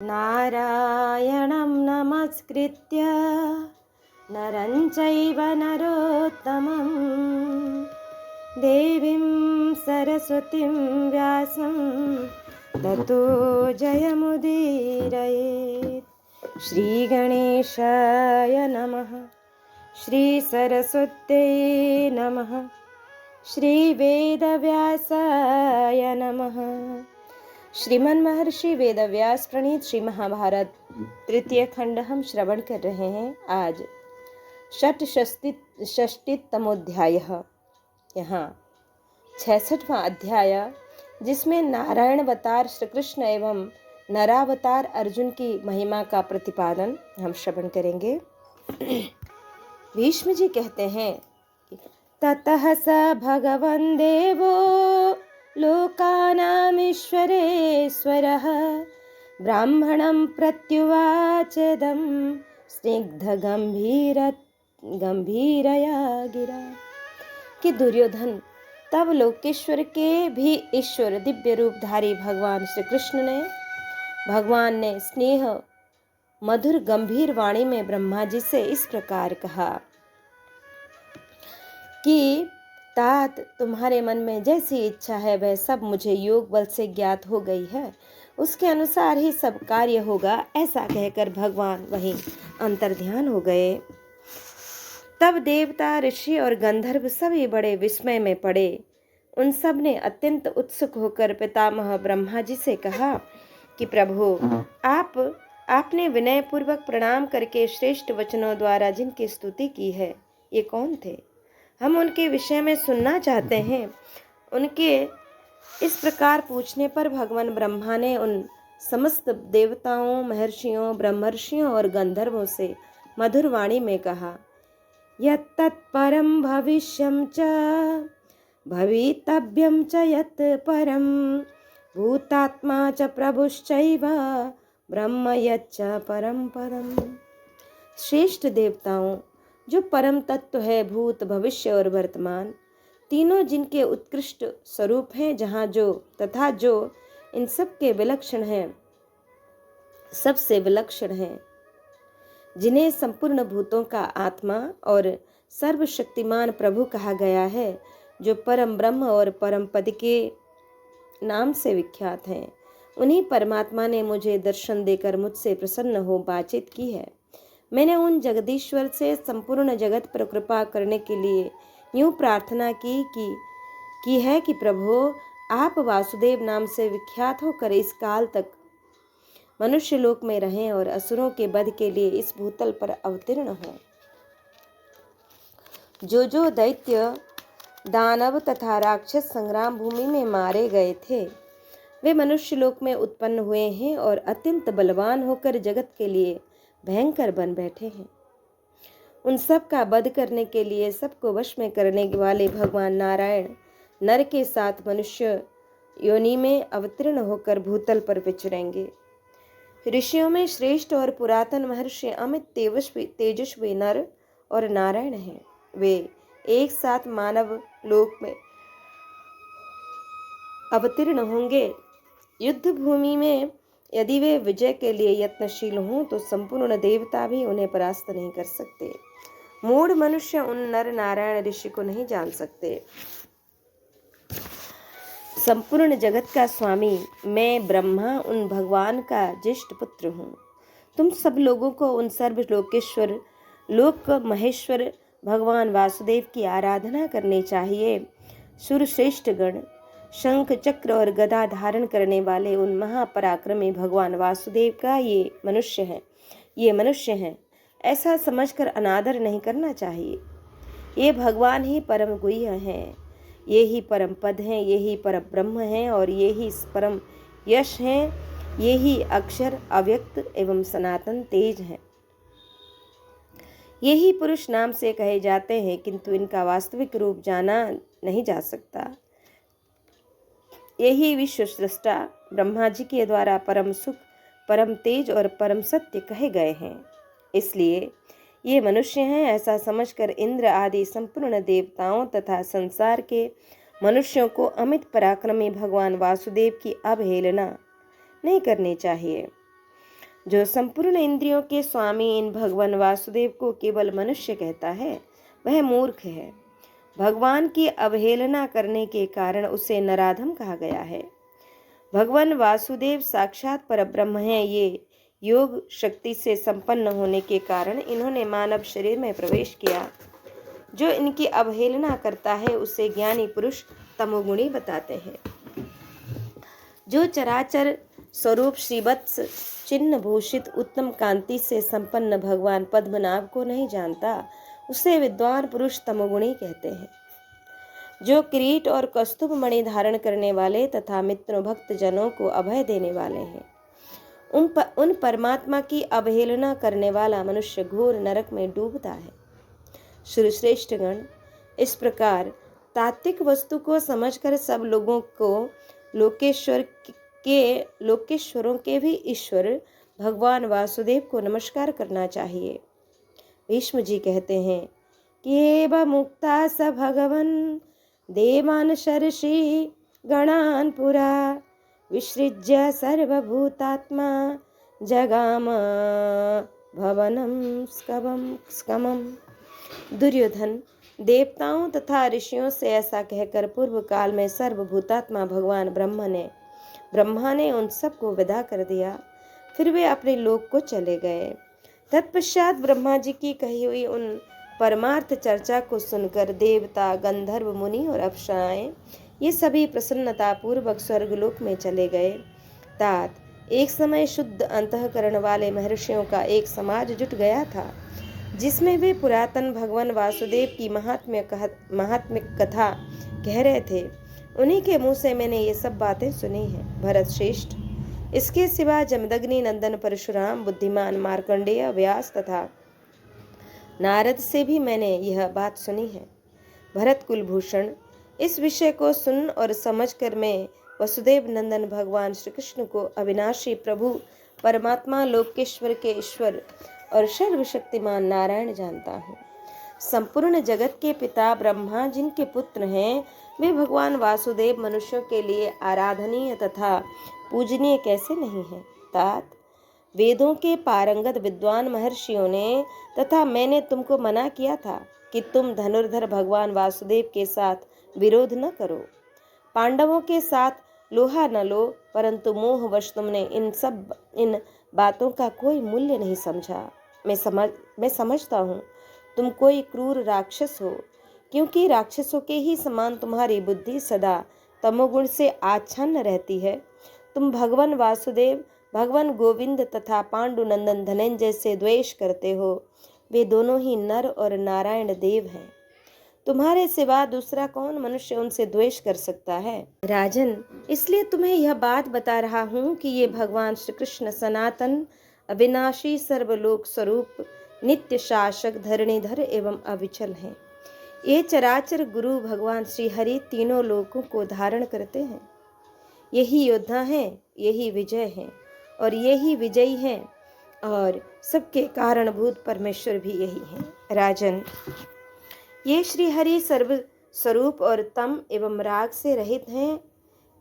नारायणं नमस्कृत्य नरं चैव नरोत्तमं देवीं सरस्वतीं व्यासं ततो जयमुदीरयेत्। श्रीगणेशाय नमः, श्रीसरस्वत्यै नमः, श्रीवेदव्यासाय नमः। श्रीमन महर्षि वेदव्यास प्रणीत श्री महाभारत तृतीय खंड हम श्रवण कर रहे हैं। आज षष्टितमोध्याय, यहाँ 66वां अध्याय, जिसमें नारायण अवतार श्री कृष्ण एवं नरावतार अर्जुन की महिमा का प्रतिपादन हम श्रवण करेंगे। भीष्म जी कहते हैं, ततः स भगवन् देवो लोकानामीश्वरेश्वरः ब्राह्मणं प्रत्युवाचेदं स्निग्धगंभीरया गिरा। कि दुर्योधन, तब लोकेश्वर के भी ईश्वर दिव्य रूपधारी भगवान ने स्नेह मधुर गंभीर वाणी में ब्रह्मा जी से इस प्रकार कहा कि तात, तुम्हारे मन में जैसी इच्छा है वह सब मुझे योग बल से ज्ञात हो गई है, उसके अनुसार ही सब कार्य होगा। ऐसा कहकर भगवान वहीं अंतर्ध्यान हो गए। तब देवता, ऋषि और गंधर्व सभी बड़े विस्मय में पड़े। उन सब ने अत्यंत उत्सुक होकर पितामह ब्रह्मा जी से कहा कि प्रभु, आपने विनय पूर्वक प्रणाम करके श्रेष्ठ वचनों द्वारा जिनकी स्तुति की है, ये कौन थे? हम उनके विषय में सुनना चाहते हैं। उनके इस प्रकार पूछने पर भगवान ब्रह्मा ने उन समस्त देवताओं, महर्षियों, ब्रह्मर्षियों और गंधर्वों से मधुर वाणी में कहा, यत्तत्परं भविष्यं च भवितव्यं च यत् परं भूतात्मा च प्रभुश्चैव ब्रह्म यच्च परम पदम्। श्रेष्ठ देवताओं, जो परम तत्व है, भूत, भविष्य और वर्तमान, तीनों जिनके उत्कृष्ट स्वरूप हैं, जो इन सब के विलक्षण हैं, सबसे विलक्षण हैं, जिन्हें संपूर्ण भूतों का आत्मा और सर्वशक्तिमान प्रभु कहा गया है, जो परम ब्रह्म और परम पद के नाम से विख्यात हैं, उन्हीं परमात्मा ने मुझे दर्शन देकर मुझसे प्रसन्न हो बातचीत की है। मैंने उन जगदीश्वर से संपूर्ण जगत पर कृपा करने के लिए यूं प्रार्थना की है कि प्रभु, आप वासुदेव नाम से विख्यात होकर इस काल तक मनुष्य लोक में रहें और असुरों के वध के लिए इस भूतल पर अवतीर्ण हों। जो दैत्य, दानव तथा राक्षस संग्राम भूमि में मारे गए थे, वे मनुष्य लोक में उत्पन्न हुए हैं और अत्यंत बलवान होकर जगत के लिए भयंकर बन बैठे हैं। उन सब का वध करने के लिए सबको वश में करने वाले भगवान नारायण नर के साथ मनुष्य योनि में अवतीर्ण होकर भूतल पर विचरेंगे। ऋषियों में श्रेष्ठ और पुरातन महर्षि अमित तेजस्वी नर और नारायण हैं। वे एक साथ मानव लोक में अवतीर्ण होंगे। युद्ध भूमि में यदि वे विजय के लिए यत्नशील हों तो संपूर्ण देवता भी उन्हें परास्त नहीं कर सकते। मूढ़ मनुष्य उन नर नारायण ऋषि को नहीं जान सकते। संपूर्ण जगत का स्वामी मैं ब्रह्मा उन भगवान का ज्येष्ठ पुत्र हूँ। तुम सब लोगों को उन सर्वलोकेश्वर, लोक महेश्वर भगवान वासुदेव की आराधना करनी चाहिए। सुरश्रेष्ठ गण, शंख, चक्र और गदा धारण करने वाले उन महापराक्रमी भगवान वासुदेव का ये मनुष्य हैं, ऐसा समझकर अनादर नहीं करना चाहिए। ये भगवान ही परम गुह्य हैं, ये ही परम पद हैं, ये ही परम ब्रह्म हैं और ये ही परम यश हैं, ये ही अक्षर, अव्यक्त एवं सनातन तेज हैं। ये ही पुरुष नाम से कहे जाते हैं, किंतु इनका वास्तविक रूप जाना नहीं जा सकता। यही विश्व सृष्टा ब्रह्मा जी के द्वारा परम सुख, परम तेज और परम सत्य कहे गए हैं। इसलिए ये मनुष्य हैं, ऐसा समझकर इंद्र आदि संपूर्ण देवताओं तथा संसार के मनुष्यों को अमित पराक्रमी भगवान वासुदेव की अवहेलना नहीं करनी चाहिए। जो संपूर्ण इंद्रियों के स्वामी इन भगवान वासुदेव को केवल मनुष्य कहता है वह मूर्ख है। भगवान की अवहेलना करने के कारण उसे नराधम कहा गया है। भगवान वासुदेव साक्षात परब्रह्म हैं। ये योग शक्ति से संपन्न होने के कारण इन्होंने मानव शरीर में प्रवेश किया। जो इनकी अवहेलना करता है उसे ज्ञानी पुरुष तमोगुणी बताते हैं। जो चराचर स्वरूप श्रीवत्स चिन्ह भूषित उत्तम कांति से संपन्न भगवान पद्मनाभ को नहीं जानता उसे विद्वान पुरुष तमोगुणी कहते हैं। जो किरीट और कस्तूभ मणि धारण करने वाले तथा मित्रों भक्त जनों को अभय देने वाले हैं, उन परमात्मा की अवहेलना करने वाला मनुष्य घोर नरक में डूबता है। श्रेष्ठगण, इस प्रकार तात्विक वस्तु को समझकर सब लोगों को लोकेश्वरों के भी ईश्वर भगवान वासुदेव को नमस्कार करना चाहिए। भीष्म जी कहते हैं कि एव मुक्ता स भगवन् देवान् शर्षि गणान् पुरा विसृज्य सर्वभूतात्मा जगाम भवनं स्कमम्। दुर्योधन, देवताओं तथा ऋषियों से ऐसा कहकर पूर्व काल में सर्वभूतात्मा भगवान ब्रह्मा ने उन सबको विदा कर दिया। फिर वे अपने लोक को चले गए। तत्पश्चात ब्रह्मा जी की कही हुई उन परमार्थ चर्चा को सुनकर देवता, गंधर्व, मुनि और अप्सराएं ये सभी प्रसन्नता पूर्वक स्वर्गलोक में चले गए। तात, एक समय शुद्ध अंतःकरण वाले महर्षियों का एक समाज जुट गया था जिसमें वे पुरातन भगवान वासुदेव की महात्म्य कथा कह रहे थे। उन्हीं के मुंह से मैंने ये सब बातें सुनी हैं। भरत श्रेष्ठ, इसके सिवा जमदग्नि नंदन परशुराम, बुद्धिमान मार्कंडेय, व्यास तथा नारद से भी मैंने यह बात सुनी है। भरत कुलभूषण, इस विषय को सुन और समझकर मैं वसुदेव नंदन भगवान श्री कृष्ण को अविनाशी प्रभु परमात्मा, लोकेश्वर के ईश्वर और सर्वशक्तिमान नारायण जानता हूँ। संपूर्ण जगत के पिता ब्रह्मा जिनके पुत्र हैं, वे भगवान वासुदेव मनुष्यों के लिए आराधनीय तथा पूजनीय कैसे नहीं हैं। तात, वेदों के पारंगत विद्वान महर्षियों ने तथा मैंने तुमको मना किया था कि तुम धनुर्धर भगवान वासुदेव के साथ विरोध न करो, पांडवों के साथ लोहा न लो, परंतु मोहवश तुमने इन बातों का कोई मूल्य नहीं समझा। मैं समझता हूँ तुम कोई क्रूर राक्षस हो, क्योंकि राक्षसों के ही समान तुम्हारी बुद्धि सदा तमोगुण से आच्छन्न रहती है। तुम भगवान वासुदेव, भगवान गोविंद तथा पांडुनंदन धनंजय से द्वेष करते हो। वे दोनों ही नर और नारायण देव हैं। तुम्हारे सिवा दूसरा कौन मनुष्य उनसे द्वेष कर सकता है। राजन, इसलिए तुम्हें यह बात बता रहा हूँ कि ये भगवान श्री कृष्ण सनातन, अविनाशी, सर्वलोक स्वरूप, नित्य शासक, धरणीधर एवं अविचल हैं। ये चराचर गुरु भगवान श्री हरि तीनों लोकों को धारण करते हैं। यही योद्धा हैं, यही विजय हैं और यही विजयी हैं, और सबके कारणभूत परमेश्वर भी यही हैं। राजन, ये श्री हरि सर्व स्वरूप और तम एवं राग से रहित हैं।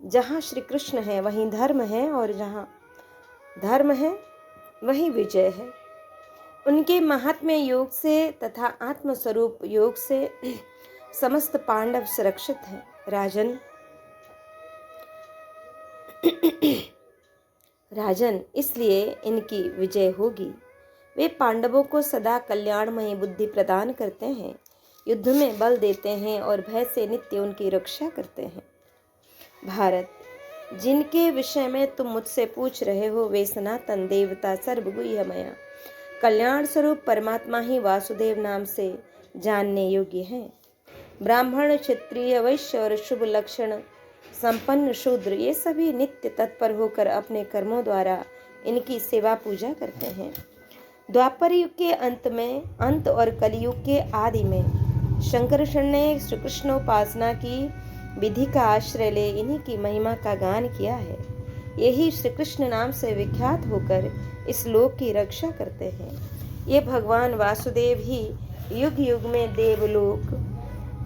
जहाँ श्री कृष्ण है वहीं धर्म है, और जहाँ धर्म है वहीं विजय है। उनके महात्म्य योग से तथा आत्मस्वरूप योग से समस्त पांडव सुरक्षित हैं। राजन, इसलिए इनकी विजय होगी। वे पांडवों को सदा कल्याणमयी बुद्धि प्रदान करते हैं, युद्ध में बल देते हैं और भय से नित्य उनकी रक्षा करते हैं। भारत, जिनके विषय में तुम मुझसे पूछ रहे हो वे सनातन देवता, सर्वगुह्यमय, कल्याण स्वरूप परमात्मा ही वासुदेव नाम से जानने योग्य हैं। ब्राह्मण, क्षत्रिय, वैश्य और शुभ लक्षण संपन्न शूद्र ये सभी नित्य तत्पर होकर अपने कर्मों द्वारा इनकी सेवा पूजा करते हैं। द्वापर युग के अंत और कलयुग के आदि में शंकरषण ने श्री कृष्णोपासना की विधि का आश्रय ले इन्हीं की महिमा का गान किया है। यही श्री कृष्ण नाम से विख्यात होकर इस लोक की रक्षा करते हैं। ये भगवान वासुदेव ही युग युग में देवलोक,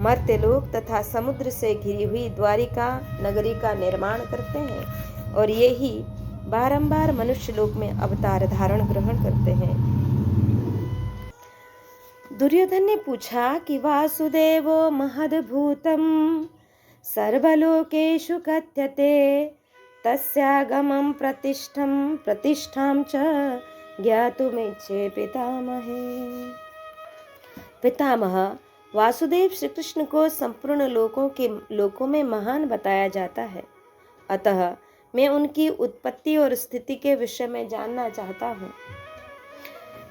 मर्त्यलोक तथा समुद्र से घिरी हुई द्वारिका नगरी का निर्माण करते हैं, और ये ही बारंबार मनुष्य लोक में अवतार धारण ग्रहण करते हैं। दुर्योधन ने पूछा कि वासुदेवो महद्भूतम सर्वलोकेषु कथ्यते तस्यागमं प्रतिष्ठां च ज्ञातुमिच्छे पितामहे। पितामह वासुदेव श्री कृष्ण को संपूर्ण लोकों में महान बताया जाता है, अतः मैं उनकी उत्पत्ति और स्थिति के विषय में जानना चाहता हूँ।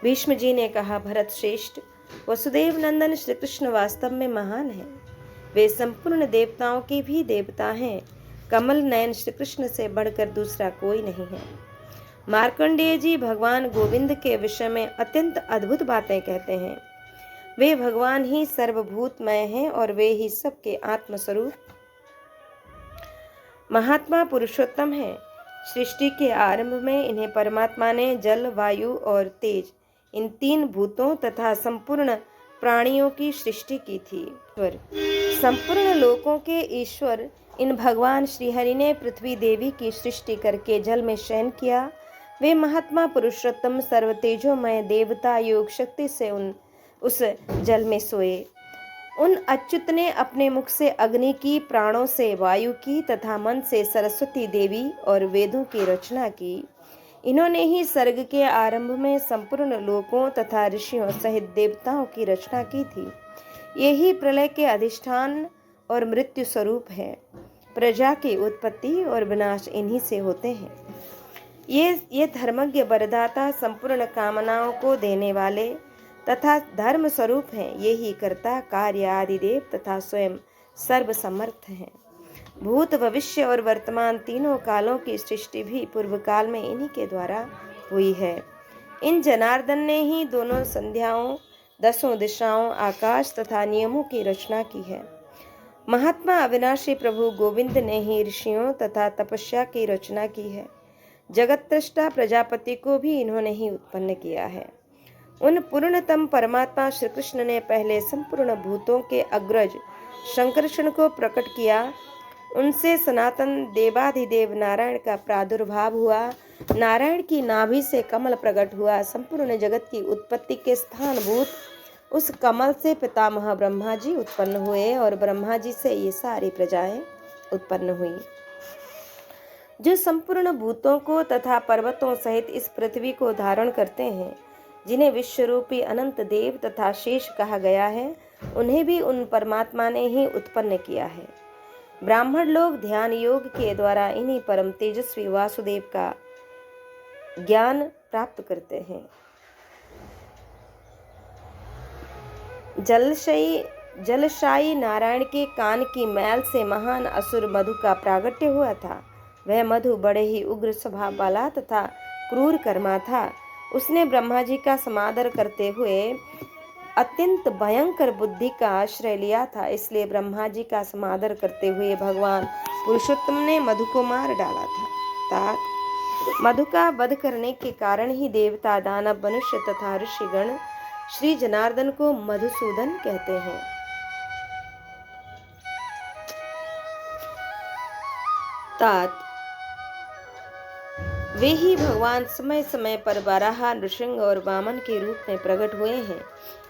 भीष्म जी ने कहा, भरत श्रेष्ठ, वसुदेव नंदन श्री कृष्ण वास्तव में महान है। वे संपूर्ण देवताओं के भी देवता हैं। कमल नयन श्री कृष्ण से बढ़कर दूसरा कोई नहीं है। मार्कंडेय जी भगवान गोविंद के विषय में अत्यंत अद्भुत बातें कहते हैं। वे भगवान ही सर्वभूतमय हैं और वे ही सबके आत्मस्वरूप महात्मा पुरुषोत्तम है। सृष्टि के आरंभ में इन्हें परमात्मा ने जल, वायु और तेज, इन तीन भूतों तथा संपूर्ण प्राणियों की सृष्टि की थी। संपूर्ण लोकों के ईश्वर इन भगवान श्रीहरि ने पृथ्वी देवी की सृष्टि करके जल में शयन किया। वे महात्मा पुरुषोत्तम सर्वतेजोमय देवता योग शक्ति से उस जल में सोए। उन अच्युत ने अपने मुख से अग्नि की, प्राणों से वायु की तथा मन से सरस्वती देवी और वेदों की रचना की। इन्होंने ही सर्ग के आरंभ में संपूर्ण लोकों तथा ऋषियों सहित देवताओं की रचना की थी। यही प्रलय के अधिष्ठान और मृत्यु स्वरूप है। प्रजा की उत्पत्ति और विनाश इन्हीं से होते हैं। ये धर्मज्ञ वरदाता संपूर्ण कामनाओं को देने वाले तथा धर्म स्वरूप हैं। ये ही कर्ता, कार्य, आदि देव तथा स्वयं सर्वसमर्थ हैं। भूत, भविष्य और वर्तमान तीनों कालों की सृष्टि भी पूर्व काल में इन्हीं के द्वारा हुई है। इन जनार्दन ने ही दोनों संध्याओं, दसों दिशाओं, आकाश तथा नियमों की रचना की है। महात्मा अविनाशी प्रभु गोविंद ने ही ऋषियों तथा तपस्या की रचना की है। जगत दृष्टा प्रजापति को भी इन्होंने ही उत्पन्न किया है। उन पूर्णतम परमात्मा श्री कृष्ण ने पहले संपूर्ण भूतों के अग्रज शंकरषण को प्रकट किया। उनसे सनातन देवाधिदेव नारायण का प्रादुर्भाव हुआ। नारायण की नाभि से कमल प्रकट हुआ। संपूर्ण जगत की उत्पत्ति के स्थानभूत उस कमल से पितामह ब्रह्मा जी उत्पन्न हुए और ब्रह्मा जी से ये सारी प्रजाएं उत्पन्न हुई, जो संपूर्ण भूतों को तथा पर्वतों सहित इस पृथ्वी को धारण करते हैं, जिन्हें विश्वरूपी अनंत देव तथा शेष कहा गया है। उन्हें भी उन परमात्मा ने ही उत्पन्न किया है। ब्राह्मण लोग ध्यान योग के द्वारा इन्हीं परम तेजस्वी वासुदेव का ज्ञान प्राप्त करते हैं। जलशायी नारायण के कान की मैल से महान असुर मधु का प्रागट्य हुआ था। वह मधु बड़े ही उग्र स्वभाव वाला तथा क्रूर कर्मा था। उसने ब्रह्मा जी का समादर करते हुए अत्यंत भयंकर बुद्धि का आश्रय लिया था। इसलिए ब्रह्मा जी का समादर करते हुए भगवान पुरुषोत्तम ने मधु को मार डाला था। मधु का वध करने के कारण ही देवता, दानव, मनुष्य तथा ऋषिगण श्री जनार्दन को मधुसूदन कहते हैं। तात वे ही भगवान समय समय पर वराह, नृसिंह और वामन के रूप में प्रकट हुए हैं।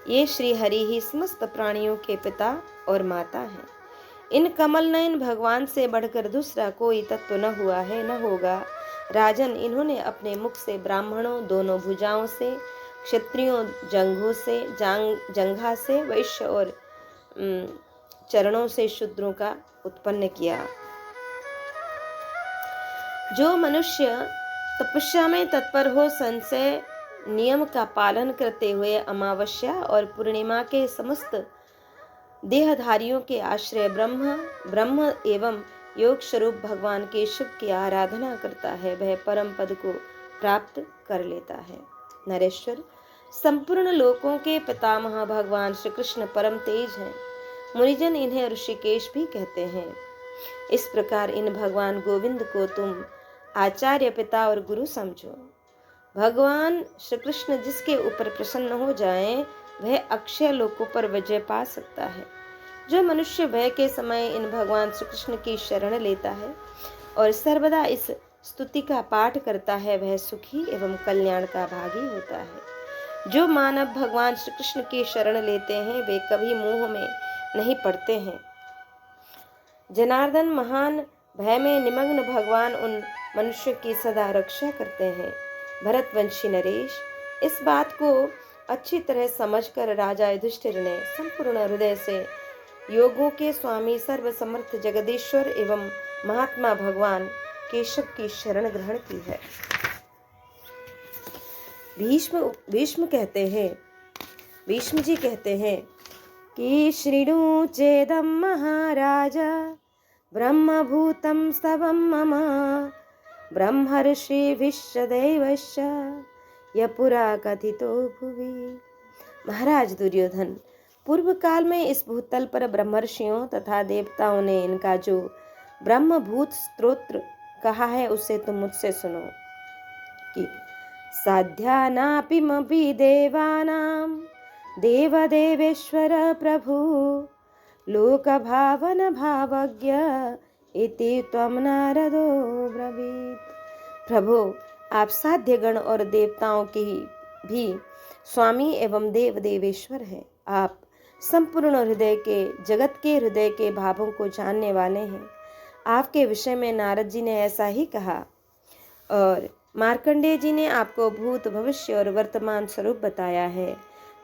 ये श्री हरि ही समस्त प्राणियों के पिता और माता हैं। इन कमल नयन भगवान से बढ़कर दूसरा कोई तत्व न हुआ है, न होगा। राजन, इन्होंने अपने मुख से ब्राह्मणों, दोनों भुजाओं से, क्षत्रियों जंघों से, जंघा से, वैश्य और चरणों से शूद्रों का उत्पन्न किया। जो मनुष्य तपस्या में तत्पर हो, संशय नियम का पालन करते हुए अमावस्या और पूर्णिमा के समस्त देहधारियों के आश्रय ब्रह्म एवं योग स्वरूप भगवान के शिव की आराधना करता है, वह परम पद को प्राप्त कर लेता है। नरेश्वर, संपूर्ण लोकों के पितामह भगवान श्री कृष्ण परम तेज हैं। मुनिजन इन्हें ऋषिकेश भी कहते हैं। इस प्रकार इन भगवान गोविंद को तुम आचार्य, पिता और गुरु समझो। भगवान श्री कृष्ण जिसके ऊपर प्रसन्न हो जाएं, वह अक्षय लोकों पर विजय पा सकता है। जो मनुष्य भय के समय इन भगवान श्री कृष्ण की शरण लेता है और सर्वदा इस स्तुति का पाठ करता है वह सुखी एवं कल्याण का भागी होता है। जो मानव भगवान श्री कृष्ण की शरण लेते हैं वे कभी मोह में नहीं पड़ते हैं। जनार्दन महान भय में निमग्न भगवान उन मनुष्य की सदा रक्षा करते हैं। भरतवंशी नरेश, इस बात को अच्छी तरह समझकर राजा युधिष्ठिर ने संपूर्ण हृदय से योगों के स्वामी सर्वसमर्थ जगदीश्वर एवं महात्मा भगवान केशव की शरण ग्रहण की है। भीष्म जी कहते हैं कि शृणु चेदम महाराज ब्रह्मभूतं स्तवं मम ब्रह्मर्षि विश्वदेवश्च यह पुरा कथितो भुवि। महाराज दुर्योधन, पूर्व काल में इस भूतल पर ब्रह्मर्षियों तथा देवताओं ने इनका जो ब्रह्मभूत स्तोत्र कहा है उसे तुम मुझसे सुनो कि साध्यानापिमपि देवानां देवदेवेश्वर प्रभु लोक भावन भावज्ञ इति त्वं नारदो ब्रवीत। प्रभु, आप साध्य गण और देवताओं की भी स्वामी एवं देव देवेश्वर हैं। आप संपूर्ण हृदय के जगत के हृदय के भावों को जानने वाले हैं। आपके विषय में नारद जी ने ऐसा ही कहा और मार्कंडेय जी ने आपको भूत भविष्य और वर्तमान स्वरूप बताया है।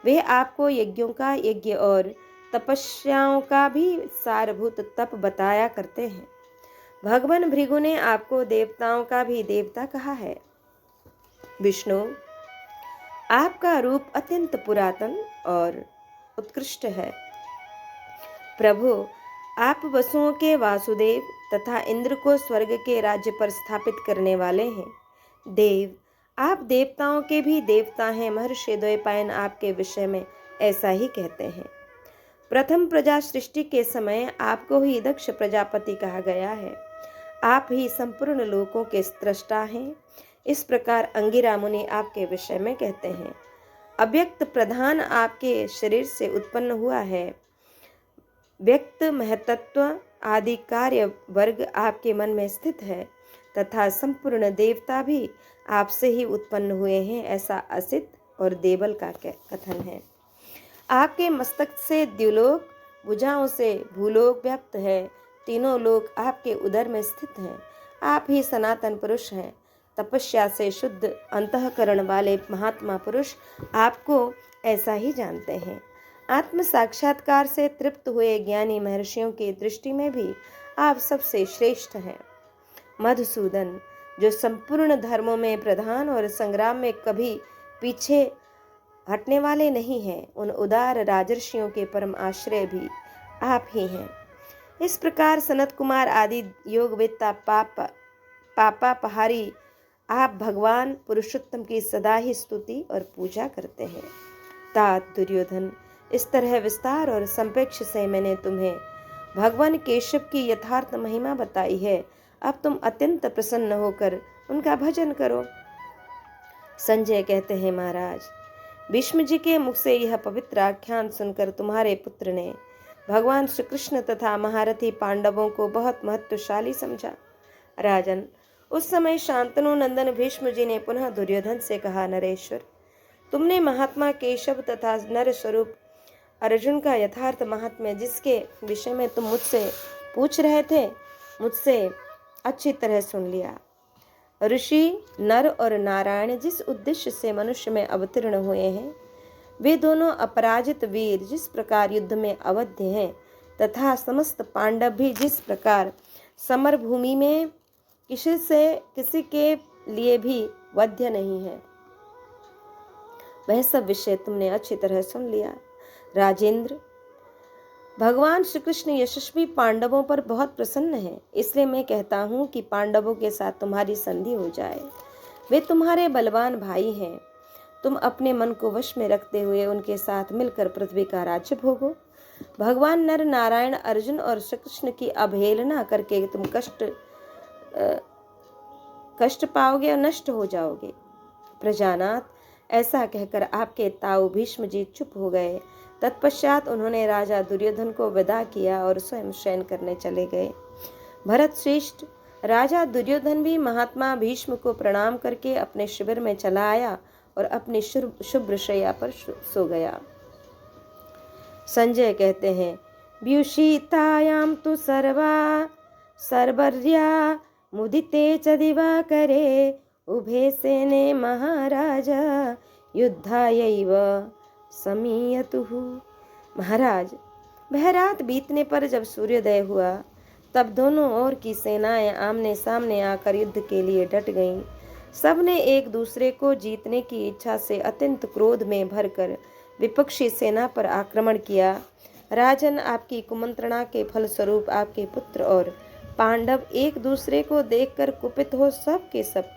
वे आपको यज्ञों का यज्ञ और तपस्याओं का भी सारभूत तप बताया करते हैं। भगवान भृगु ने आपको देवताओं का भी देवता कहा है। विष्णु, आपका रूप अत्यंत पुरातन और उत्कृष्ट है। प्रभु, आप वसुओं के वासुदेव तथा इंद्र को स्वर्ग के राज्य पर स्थापित करने वाले हैं। देव, आप देवताओं के भी देवता हैं। महर्षि द्वैपायन आपके विषय में ऐसा ही कहते हैं। प्रथम प्रजा सृष्टि के समय आपको ही दक्ष प्रजापति कहा गया है। आप ही संपूर्ण लोकों के स्रष्टा हैं। इस प्रकार अंगिरा मुनि आपके विषय में कहते हैं। अव्यक्त प्रधान आपके शरीर से उत्पन्न हुआ है। व्यक्त महतत्व आदि कार्य वर्ग आपके मन में स्थित है तथा संपूर्ण देवता भी आपसे ही उत्पन्न हुए हैं, ऐसा असित और देवल का कथन है। आपके मस्तक से द्युलोक, भुजाओं से भूलोक व्याप्त है। तीनों लोक आपके उदर में स्थित हैं। आप ही सनातन पुरुष हैं। तपस्या से शुद्ध अंतःकरण वाले महात्मा पुरुष आपको ऐसा ही जानते हैं। आत्म साक्षात्कार से तृप्त हुए ज्ञानी महर्षियों की दृष्टि में भी आप सबसे श्रेष्ठ हैं। मधुसूदन, जो संपूर्ण धर्मों में प्रधान और संग्राम में कभी पीछे हटने वाले नहीं हैं, उन उदार राजर्षियों के परम आश्रय भी आप ही हैं। इस प्रकार सनत कुमार आदि योगवेत्ता पापा पहारी आप भगवान पुरुषोत्तम की सदा ही स्तुति और पूजा करते हैं। तात दुर्योधन, इस तरह विस्तार और संपेक्ष से मैंने तुम्हें भगवान केशव की यथार्थ महिमा बताई है। अब तुम अत्यंत प्रसन्न होकर उनका भजन करो। संजय कहते हैं, महाराज, भीष्म जी के मुख से यह पवित्र आख्यान सुनकर तुम्हारे पुत्र ने भगवान श्री कृष्ण तथा महारथी पांडवों को बहुत महत्वशाली समझा। राजन, उस समय शांतनु नंदन भीष्म जी ने पुनः दुर्योधन से कहा, नरेश्वर, तुमने महात्मा केशव तथा नर स्वरूप अर्जुन का यथार्थ महात्म्य जिसके विषय में तुम मुझसे पूछ रहे थे, मुझसे अच्छी तरह सुन लिया। ऋषि, नर और नारायण जिस उद्देश्य से मनुष्य में अवतीर्ण हुए हैं, वे दोनों अपराजित वीर जिस प्रकार युद्ध में अवध्य हैं तथा समस्त पांडव भी जिस प्रकार समर भूमि में किसी के लिए भी वध्य नहीं है, वह सब विषय तुमने अच्छी तरह सुन लिया। राजेंद्र, भगवान श्री कृष्ण यशस्वी पांडवों पर बहुत प्रसन्न है, इसलिए मैं कहता हूँ कि पांडवों के साथ तुम्हारी संधि हो जाए। वे तुम्हारे बलवान भाई हैं। तुम अपने मन को वश में रखते हुए उनके साथ मिलकर पृथ्वी का राज्य भोगो। भगवान नर नारायण अर्जुन और श्री कृष्ण की अवहेलना करके तुम कष्ट पाओगे और नष्ट हो जाओगे। प्रजानाथ, ऐसा कहकर आपके ताऊ भीष्म जी चुप हो गए। तत्पश्चात उन्होंने राजा दुर्योधन को विदा किया और स्वयं शयन करने चले गए। भरत श्रेष्ठ, राजा दुर्योधन भी महात्मा भीष्म को प्रणाम करके अपने शिविर में चला आया और अपनी शुभ्र शैया पर सो गया। संजय कहते हैं, व्युषितायां तु सर्वर्या मुदिते च दिवाकरे उभे सेने महाराज युद्धायैव समीयतुः। महाराज, वह रात बीतने पर जब सूर्योदय हुआ तब दोनों ओर की सेनाएं आमने सामने आकर युद्ध के लिए डट गईं। सबने एक दूसरे को जीतने की इच्छा से अत्यंत क्रोध में भरकर विपक्षी सेना पर आक्रमण किया। राजन, आपकी कुमंत्रणा के फलस्वरूप आपके पुत्र और पांडव एक दूसरे को देखकर कुपित हो सब के सब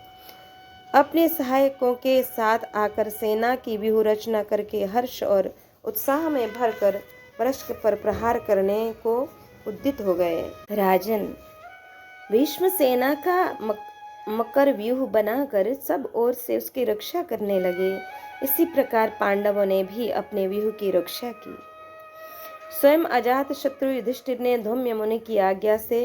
अपने सहायकों के साथ आकर सेना की व्यूह रचना करके हर्ष और उत्साह में भरकर परस्पर पर प्रहार करने को उद्यत हो गए। राजन, भीष्म सेना का मकर व्यूह बनाकर सब ओर से उसकी रक्षा करने लगे। इसी प्रकार पांडवों ने भी अपने व्यूह की रक्षा की। स्वयं अजात शत्रु युधिष्ठिर ने धौम्य मुनि की आज्ञा से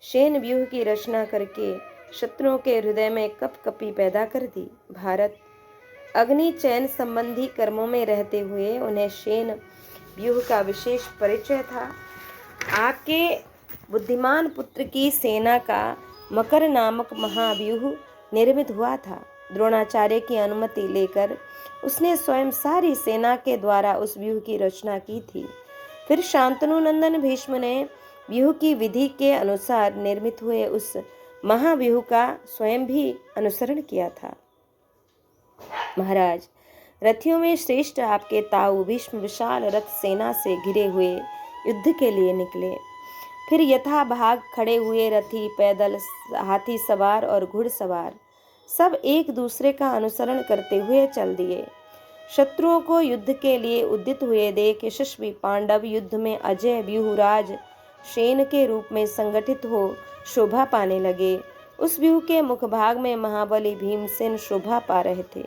शेन व्यूह की रचना करके शत्रुओं के हृदय में कपकपी पैदा कर दी। भारत, अग्नि चयन संबंधी कर्मों में रहते हुए उन्हें शेन व्यूह का विशेष परिचय था। आपके बुद्धिमान पुत्र की सेना का मकर नामक महाव्यूह निर्मित हुआ था। द्रोणाचार्य की अनुमति लेकर उसने स्वयं सारी सेना के द्वारा उस व्यूह की रचना की थी। फिर शांतनु नंदन भीष्म ने व्यूह की विधि के अनुसार निर्मित हुए उस महाव्यूह का स्वयं भी अनुसरण किया था। महाराज, रथियों में श्रेष्ठ आपके ताऊ भीष्म विशाल रथ सेना से घिरे हुए युद्ध के लिए निकले। फिर यथा भाग खड़े हुए रथी, पैदल, हाथी सवार और घुड़सवार सब एक दूसरे का अनुसरण करते हुए चल दिए। शत्रुओं को युद्ध के लिए उद्यत हुए देख यशस्वी पांडव युद्ध में अजय व्यूहराज शेन के रूप में संगठित हो शोभा पाने लगे। उस व्यूह के मुखभाग में महाबली भीमसेन शोभा पा रहे थे।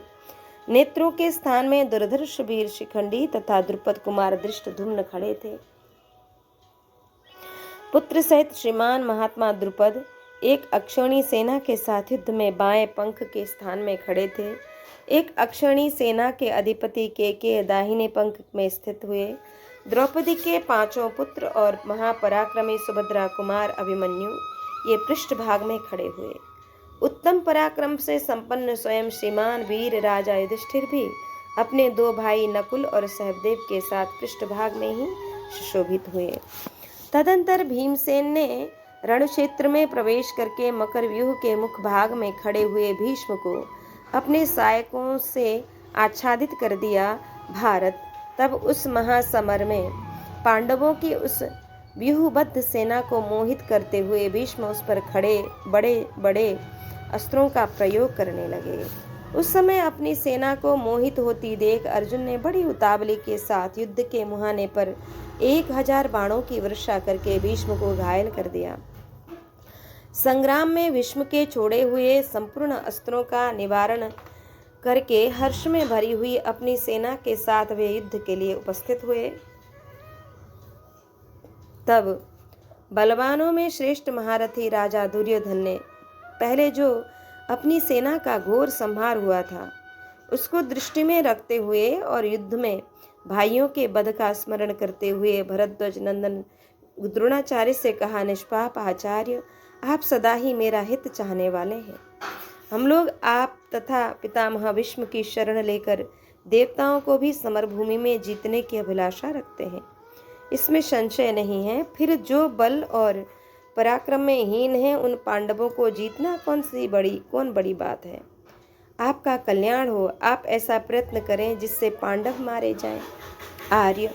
नेत्रों के स्थान में दुर्धर्ष वीर शिखंडी तथा द्रुपद कुमार धृष्टद्युम्न खड़े थे। पुत्र सहित श्रीमान महात्मा द्रुपद एक अक्षौणी सेना के साथ युद्ध में बाएं पंख के स्थान में खड़े थे। एक अक्षौणी सेना के अधिपति के दाहिने पंख में स्थित हुए। द्रौपदी के पांचों पुत्र और महापराक्रमी सुभद्रा कुमार अभिमन्यु ये पृष्ठभाग में खड़े हुए। उत्तम पराक्रम से संपन्न स्वयं श्रीमान वीर राजा युधिष्ठिर भी अपने दो भाई नकुल और सहदेव के साथ पृष्ठभाग में ही सुशोभित हुए। तदंतर भीमसेन ने रण क्षेत्र में प्रवेश करके मकर व्यूह के मुख भाग में खड़े हुए भीष्म को अपने सहायकों से आच्छादित कर दिया। भारत, तब उस महासमर में पांडवों की उस व्यूहबद्ध सेना को मोहित करते हुए भीष्म उस पर खड़े बड़े बड़े अस्त्रों का प्रयोग करने लगे। उस समय अपनी सेना को मोहित होती देख अर्जुन ने बड़ी उतावली के साथ युद्ध के मुहाने पर 1000 बाणों की वर्षा करके भीष्म को घायल कर दिया। संग्राम में भीष्म के छोड़े हुए संपूर्ण अस्त्रों का निवारण करके हर्ष में भरी हुई अपनी सेना के साथ वे युद्ध के लिए उपस्थित हुए। तब बलवानों में श्रेष्ठ महारथी राजा दुर्योधन ने पहले जो अपनी सेना का घोर संहार हुआ था उसको दृष्टि में रखते हुए और युद्ध में भाइयों के वध का स्मरण करते हुए भरद्वाज नंदन द्रोणाचार्य से कहा, निष्पाप आचार्य, आप सदा ही मेरा हित चाहने वाले हैं। हम लोग आप तथा पितामह भीष्म की शरण लेकर देवताओं को भी समरभूमि में जीतने की अभिलाषा रखते हैं, इसमें संशय नहीं है। फिर जो बल और पराक्रम में हीन है उन पांडवों को जीतना कौन बड़ी बात है। आपका कल्याण हो, आप ऐसा प्रयत्न करें जिससे पांडव मारे जाएं। आर्य,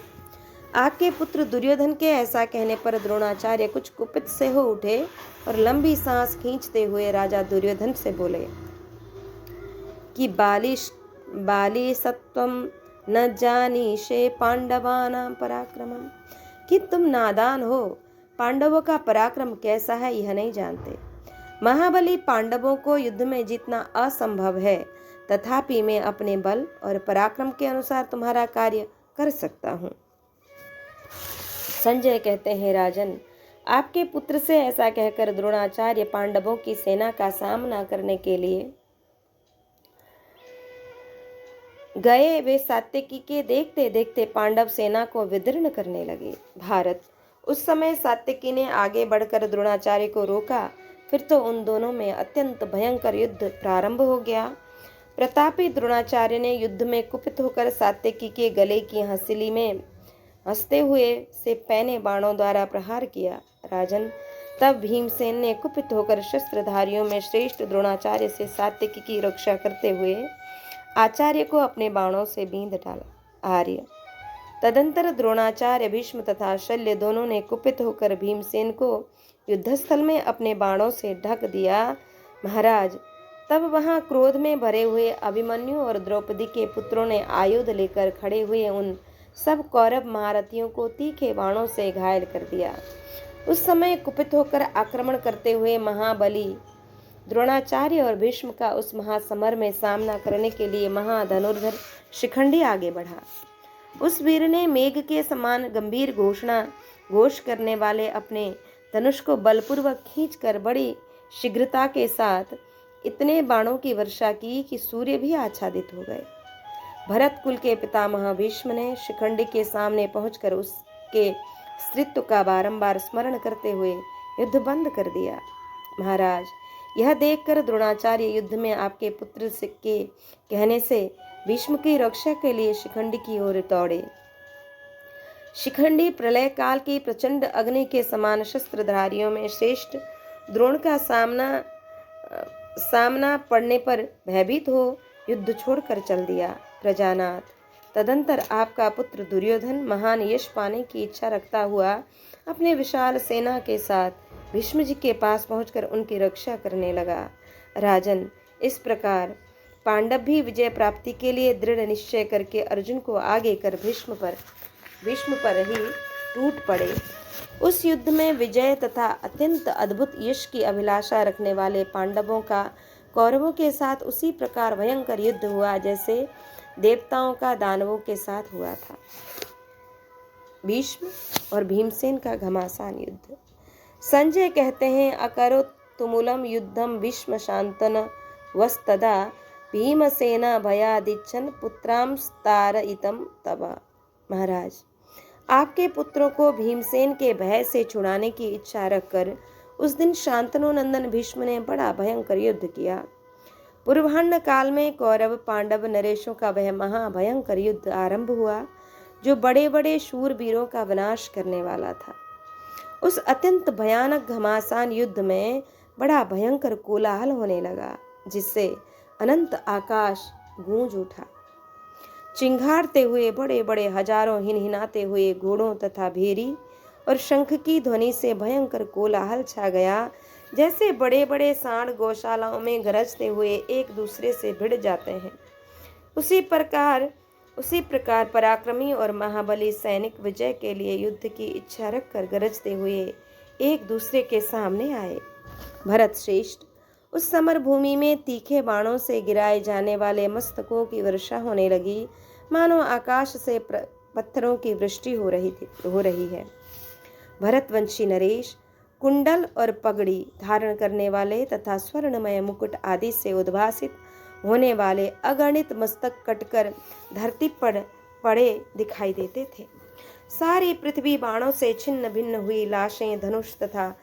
आपके पुत्र दुर्योधन के ऐसा कहने पर द्रोणाचार्य कुछ कुपित से हो उठे और लंबी सांस खींचते हुए राजा दुर्योधन से बोले कि बाली सत्वम न जानीशे पांडवानां पराक्रमम, कि तुम नादान हो, पांडवों का पराक्रम कैसा है यह नहीं जानते। महाबली पांडवों को युद्ध में जीतना असंभव है, तथापि मैं अपने बल और पराक्रम के अनुसार तुम्हारा कार्य कर सकता हूँ। संजय कहते हैं, राजन, आपके पुत्र से ऐसा कहकर द्रोणाचार्य पांडवों की सेना का सामना करने के लिए गए। वे सात्यकी के देखते देखते पांडव सेना को विदीर्ण करने लगे। भारत। उस समय सात्यकी ने आगे बढ़कर द्रोणाचार्य को रोका। फिर तो उन दोनों में अत्यंत भयंकर युद्ध प्रारंभ हो गया। प्रतापी द्रोणाचार्य ने युद्ध में कुपित होकर सात्यकी के गले की हंसिली में हंसते हुए से पैने बाणों द्वारा प्रहार किया। राजन, तब भीमसेन ने कुपित होकर शस्त्रधारियों में श्रेष्ठ द्रोणाचार्य से सात्यकी की रक्षा करते हुए आचार्य को अपने बाणों से बींध डाला। आर्य। तदंतर द्रोणाचार्य, भीष्म तथा शल्य दोनों ने कुपित होकर भीमसेन को युद्धस्थल में अपने बाणों से ढक दिया। महाराज, तब वहां क्रोध में भरे हुए अभिमन्यु और द्रौपदी के पुत्रों ने आयुध लेकर खड़े हुए उन सब कौरव महारथियों को तीखे बाणों से घायल कर दिया। उस समय कुपित होकर आक्रमण करते हुए महाबली द्रोणाचार्य और भीष्म का उस महासमर में सामना करने के लिए महाधनुर्धर शिखंडी आगे बढ़ा। उस वीर ने मेघ के समान गंभीर घोष करने वाले अपने धनुष को बलपूर्वक खींचकर बड़ी शीघ्रता के साथ इतने बाणों की वर्षा की कि सूर्य भी आच्छादित हो गए। भरत कुल के पितामह भीष्म ने शिखंडी के सामने पहुंचकर उसके स्त्रीत्व का बारंबार स्मरण करते हुए युद्ध बंद कर दिया। महाराज, यह देखकर द्रोणाचार्य युद्ध में आपके पुत्र के कहने से भीष्म की रक्षा के लिए शिखंडी की ओर दौड़े। शिखंडी प्रलय काल की प्रचंड अग्नि के समान शस्त्रधारियों में श्रेष्ठ द्रोण का सामना पड़ने पर भयभीत हो युद्ध छोड़कर चल दिया। प्रजानाथ। तदंतर आपका पुत्र दुर्योधन महान यश पाने की इच्छा रखता हुआ अपने विशाल सेना के साथ भीष्म जी के पास पहुंचकर उनकी रक्षा करने लगा। राजन, इस प्रकार पांडव भी विजय प्राप्ति के लिए दृढ़ निश्चय करके अर्जुन को आगे कर भीष्म पर ही टूट पड़े। उस युद्ध में विजय तथा अत्यंत अद्भुत यश की अभिलाषा रखने वाले पांडवों का कौरवों के साथ उसी प्रकार भयंकर युद्ध हुआ जैसे देवताओं का दानवों के साथ हुआ था। भीष्म और भीमसेन का घमासान युद्ध। संजय कहते हैं, अकरो तुमुलम युद्धम भीष्म शांतन वस्तदा भीमसेना भयादिच्छन पुत्राम स्तारयितम तबा। महाराज, आपके पुत्रों को भीमसेन के भय से छुड़ाने की इच्छा रखकर उस दिन शांतनु नंदन भीष्म ने बड़ा भयंकर युद्ध किया। पूर्वाह्न काल में कौरव पांडव नरेशों का वह महाभयंकर युद्ध आरंभ हुआ जो बड़े बड़े शूरवीरों का विनाश करने वाला था। उस अत्यंत भयानक घमासान युद्ध में बड़ा भयंकर कोलाहल होने लगा जिससे अनंत आकाश गूंज उठा। चिंघाड़ते हुए बड़े बड़े हजारों हिनहिनाते हुए घोड़ों तथा भेरी और शंख की ध्वनि से भयंकर कोलाहल छा गया, जैसे बड़े बड़े सांड गौशालाओं में गरजते हुए एक दूसरे से भिड़ जाते हैं। उसी प्रकार पराक्रमी और महाबली सैनिक विजय के लिए युद्ध की इच्छा रखकर गरजते हुए एक दूसरे के सामने आए। भरत श्रेष्ठ, उस समर भूमि में तीखे बाणों से गिराए जाने वाले मस्तकों की वर्षा होने लगी, मानो आकाश से पत्थरों की वृष्टि हो रही है। भरतवंशी नरेश, कुंडल और पगड़ी धारण करने वाले तथा स्वर्णमय मुकुट आदि से उद्भासित होने वाले अगणित मस्तक कटकर धरती पर पड़े दिखाई देते थे। सारी पृथ्वी बाणों से छिन्न भिन्न हुई लाशें धनुष तथा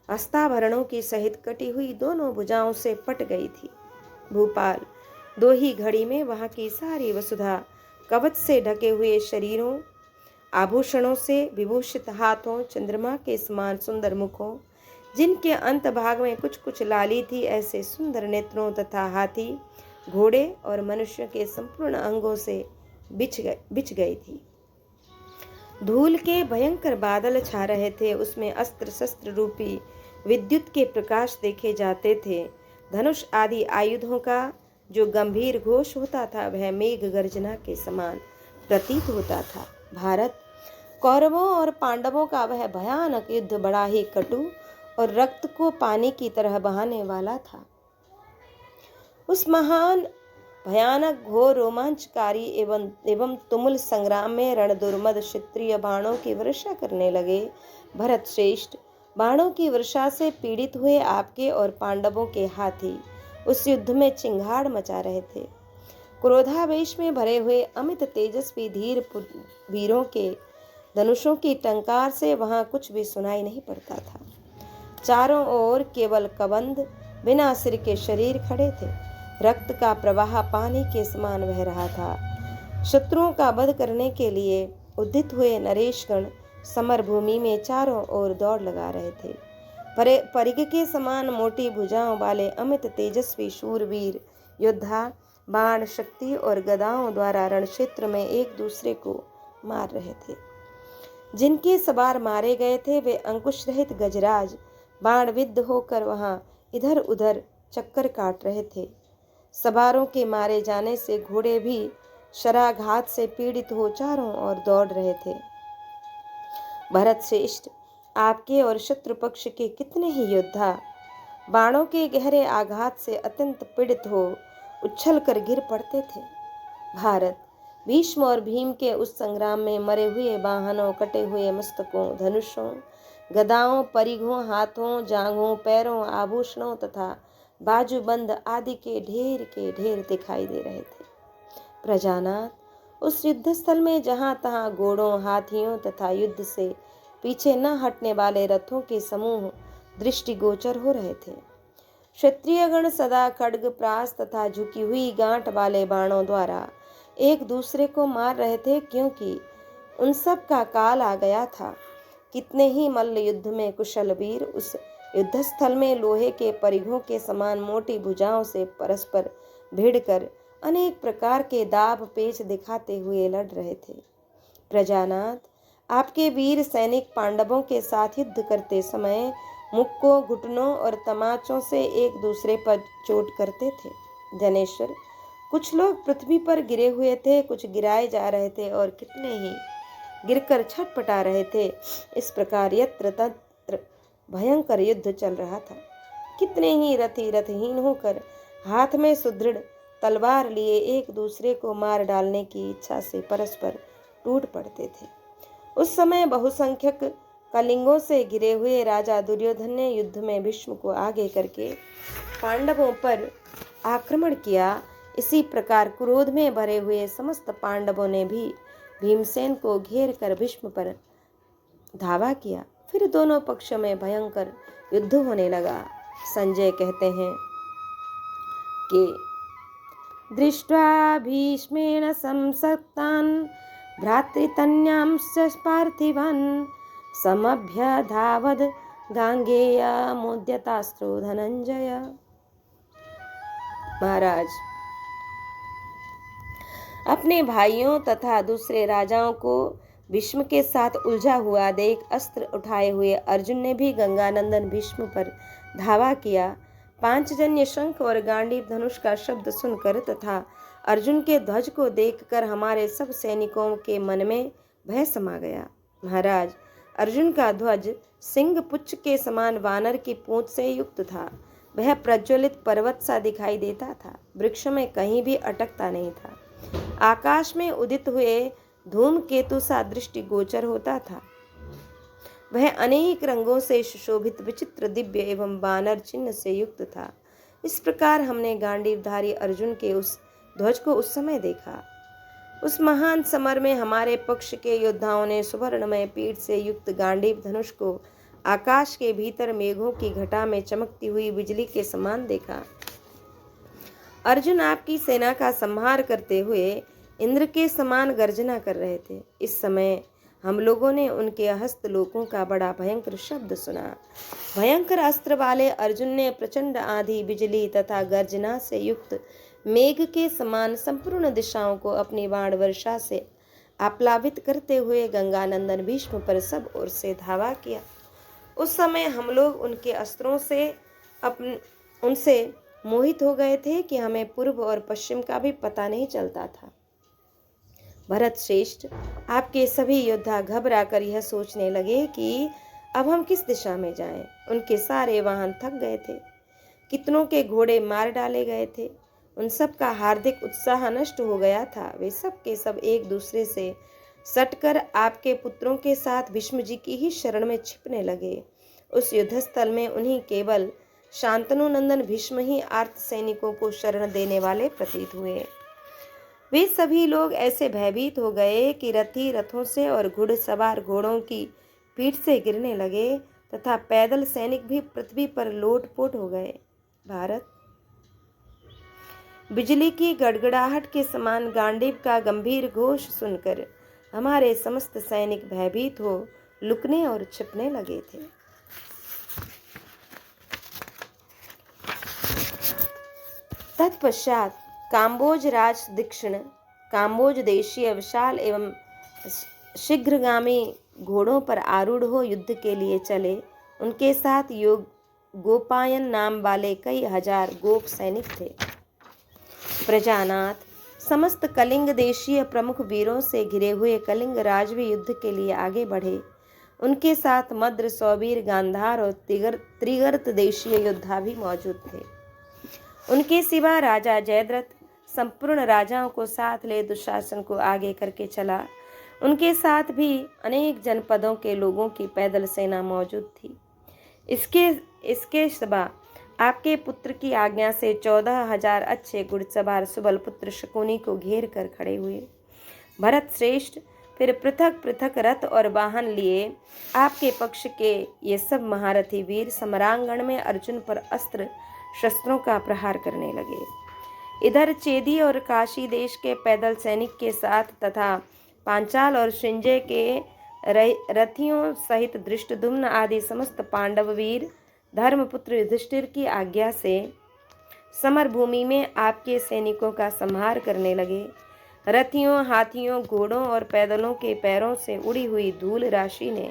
अस्ताभरणों की सहित कटी हुई दोनों भुजाओं से पट गई थी। भूपाल, दो ही घड़ी में वहां की सारी वसुधा कवच से ढके हुए शरीरों, आभूषणों से विभूषित हाथों, चंद्रमा के समान सुंदर मुखों, जिनके अंत भाग में कुछ कुछ लाली थी, ऐसे सुंदर नेत्रों तथा हाथी, घोड़े और मनुष्य के संपूर्ण अंगों से बिछ गई थी। धूल के भयंकर बादल छा रहे थे, उसमें अस्त्र शस्त्र रूपी विद्युत के प्रकाश देखे जाते थे। धनुष आदि आयुधों का जो गंभीर घोष होता था वह मेघ गर्जना के समान प्रतीत होता था। भारत, कौरवों और पांडवों का वह भयानक युद्ध बड़ा ही कटु और रक्त को पानी की तरह बहाने वाला था। उस महान भयानक घोर रोमांचकारी एवं तुमुल संग्राम में रणदुर्मद क्षत्रिय बाणों की वर्षा करने लगे। भरत श्रेष्ठ, बाणों की वर्षा से पीड़ित हुए आपके और पांडवों के हाथी उस युद्ध में चिंगाड़ मचा रहे थे। क्रोधावेश में भरे हुए अमित तेजस्वी धीर वीरों के धनुषों की टंकार से वहां कुछ भी सुनाई नहीं पड़ता था। चारों ओर केवल कबंध बिना सिर के शरीर खड़े थे। रक्त का प्रवाह पानी के समान बह रहा था। शत्रुओं का वध करने के लिए उद्यत हुए नरेशगण समर भूमि में चारों ओर दौड़ लगा रहे थे। परिग के समान मोटी भुजाओं वाले अमित तेजस्वी शूरवीर योद्धा बाण शक्ति और गदाओं द्वारा रणक्षेत्र में एक दूसरे को मार रहे थे। जिनके सवार मारे गए थे वे अंकुश रहित गजराज बाण विद्ध होकर वहां इधर उधर चक्कर काट रहे थे। सवारों के मारे जाने से घोड़े भी शराघात से पीड़ित हो चारों ओर दौड़ रहे थे। भरत श्रेष्ठ, आपके और शत्रु पक्ष के कितने ही योद्धा बाणों के गहरे आघात से अत्यंत पीड़ित हो उछल कर गिर पड़ते थे। भारत, भीष्म और भीम के उस संग्राम में मरे हुए वाहनों, कटे हुए मस्तकों, धनुषों, गदाओं, परिघों, हाथों, जांघों, पैरों, आभूषणों तथा बाजूबंद आदि के ढेर दिखाई दे रहे थे। प्रजानाथ, उस युद्ध स्थल में जहां तहां घोड़ों, हाथियों तथा युद्ध से पीछे न हटने वाले रथों के समूह दृष्टिगोचर हो रहे थे। क्षत्रियगण सदा खड्ग, प्रास तथा झुकी हुई गांठ वाले बाणों द्वारा एक दूसरे को मार रहे थे, क्योंकि उन सब का काल आ गया था। कितने ही मल्ल युद्ध में कुशल वीर उस युद्ध स्थल में लोहे के परिघों के समान मोटी भुजाओं से परस्पर भिड़कर अनेक प्रकार के दाव पेच दिखाते हुए लड़ रहे थे। प्रजानाथ, आपके वीर सैनिक पांडवों के साथ युद्ध करते समय मुक्कों, घुटनों और तमाचों से एक दूसरे पर चोट करते थे। जनेश्वर, कुछ लोग पृथ्वी पर गिरे हुए थे, कुछ गिराए जा रहे थे और कितने ही गिरकर छटपटा रहे थे। इस प्रकार यत्र तत्र भयंकर युद्ध चल रहा था। कितने ही रथी रथहीन होकर हाथ में सुदृढ़ तलवार लिए एक दूसरे को मार डालने की इच्छा से परस्पर टूट पड़ते थे। उस समय बहुसंख्यक कलिंगों से घिरे हुए राजा दुर्योधन ने युद्ध में भीष्म को आगे करके पांडवों पर आक्रमण किया। इसी प्रकार क्रोध में भरे हुए समस्त पांडवों ने भी भीमसेन को घेर कर भीष्म पर धावा किया। फिर दोनों पक्षों में भयंकर युद्ध होने लगा। संजय कहते हैं कि दृष्ट्वा भीष्मेण संसक्तान् भ्रातृतन्यांश्च पार्थिवान् समभ्यधावद गांगेयमुद्यतास्त्रो धनंजय। महाराज, अपने भाइयों तथा दूसरे राजाओं को भीष्म के साथ उलझा हुआ देख अस्त्र उठाए हुए अर्जुन ने भी गंगानंदन भीष्म पर धावा किया। पांचजन्य शंख और गांडीव धनुष का शब्द सुनकर तथा अर्जुन के ध्वज को देखकर हमारे सब सैनिकों के मन में भय समा गया। महाराज, अर्जुन का ध्वज सिंह पुच्छ के समान वानर की पूंछ से युक्त था। वह प्रज्वलित पर्वत सा दिखाई देता था, वृक्ष में कहीं भी अटकता नहीं था। आकाश में उदित हुए धूमकेतु सा दृष्टि गोचर होता था। वह अनेक रंगों से सुशोभित विचित्र दिव्य एवं बानर चिन्ह से युक्त था। इस प्रकार हमने गांडीवधारी अर्जुन के उस ध्वज को उस समय देखा। उस महान समर में हमारे पक्ष के योद्धाओं ने सुवर्णमय पीठ से युक्त गांडीव धनुष को आकाश के भीतर मेघों की घटा में चमकती हुई बिजली के समान देखा। अर्जुन आपकी सेना का संहार करते हुए इंद्र के समान गर्जना कर रहे थे। इस समय हम लोगों ने उनके हस्तलोकों का बड़ा भयंकर शब्द सुना। भयंकर अस्त्र वाले अर्जुन ने प्रचंड आंधी, बिजली तथा गर्जना से युक्त मेघ के समान संपूर्ण दिशाओं को अपनी बाण वर्षा से आप्लावित करते हुए गंगानंदन भीष्म पर सब ओर से धावा किया। उस समय हम लोग उनके अस्त्रों से उनसे मोहित हो गए थे कि हमें पूर्व और पश्चिम का भी पता नहीं चलता था। भरत श्रेष्ठ, आपके सभी योद्धा घबरा कर यह सोचने लगे कि अब हम किस दिशा में जाएं। उनके सारे वाहन थक गए थे, कितनों के घोड़े मार डाले गए थे, उन सब का हार्दिक उत्साह नष्ट हो गया था। वे सब के सब एक दूसरे से सटकर आपके पुत्रों के साथ भीष्म जी की ही शरण में छिपने लगे। उस युद्धस्थल में उन्हीं केवल शांतनु नंदन भीष्म ही आर्त सैनिकों को शरण देने वाले प्रतीत हुए। वे सभी लोग ऐसे भयभीत हो गए कि रथी रथों से और घुड़सवार घोड़ों की पीठ से गिरने लगे तथा पैदल सैनिक भी पृथ्वी पर लोटपोट हो गए। भारत बिजली की गड़गड़ाहट के समान गांडीव का गंभीर घोष सुनकर हमारे समस्त सैनिक भयभीत हो लुकने और छिपने लगे थे। तत्पश्चात काम्बोज राज दीक्षिण काम्बोज देशीय विशाल एवं शीघ्रगामी घोड़ों पर आरूढ़ हो युद्ध के लिए चले। उनके साथ गोपायन नाम वाले कई हजार गोप सैनिक थे। प्रजानाथ समस्त कलिंग देशीय प्रमुख वीरों से घिरे हुए कलिंग राज भी युद्ध के लिए आगे बढ़े। उनके साथ मद्र, सौबीर, गांधार और त्रिगर्त देशीय योद्धा भी मौजूद थे। उनके सिवा राजा जयद्रथ संपूर्ण राजाओं को साथ ले दुशासन को आगे करके चला। उनके साथ भी अनेक जनपदों के लोगों की पैदल सेना मौजूद थी। इसके सिवा आपके पुत्र की आज्ञा से 14,000 अच्छे घुड़सवार सुबल पुत्र शकुनी को घेर कर खड़े हुए। भरत श्रेष्ठ फिर पृथक पृथक रथ और वाहन लिए आपके पक्ष के ये सब महारथी वीर समरांगण में अर्जुन पर अस्त्र शस्त्रों का प्रहार करने लगे। इधर चेदी और काशी देश के पैदल सैनिक के साथ तथा पांचाल और शिंजे के रथियों सहित धृष्टद्युम्न आदि समस्त पांडव वीर धर्मपुत्र युधिष्ठिर की आज्ञा से समर भूमि में आपके सैनिकों का संहार करने लगे। रथियों, हाथियों, घोड़ों और पैदलों के पैरों से उड़ी हुई धूल राशि ने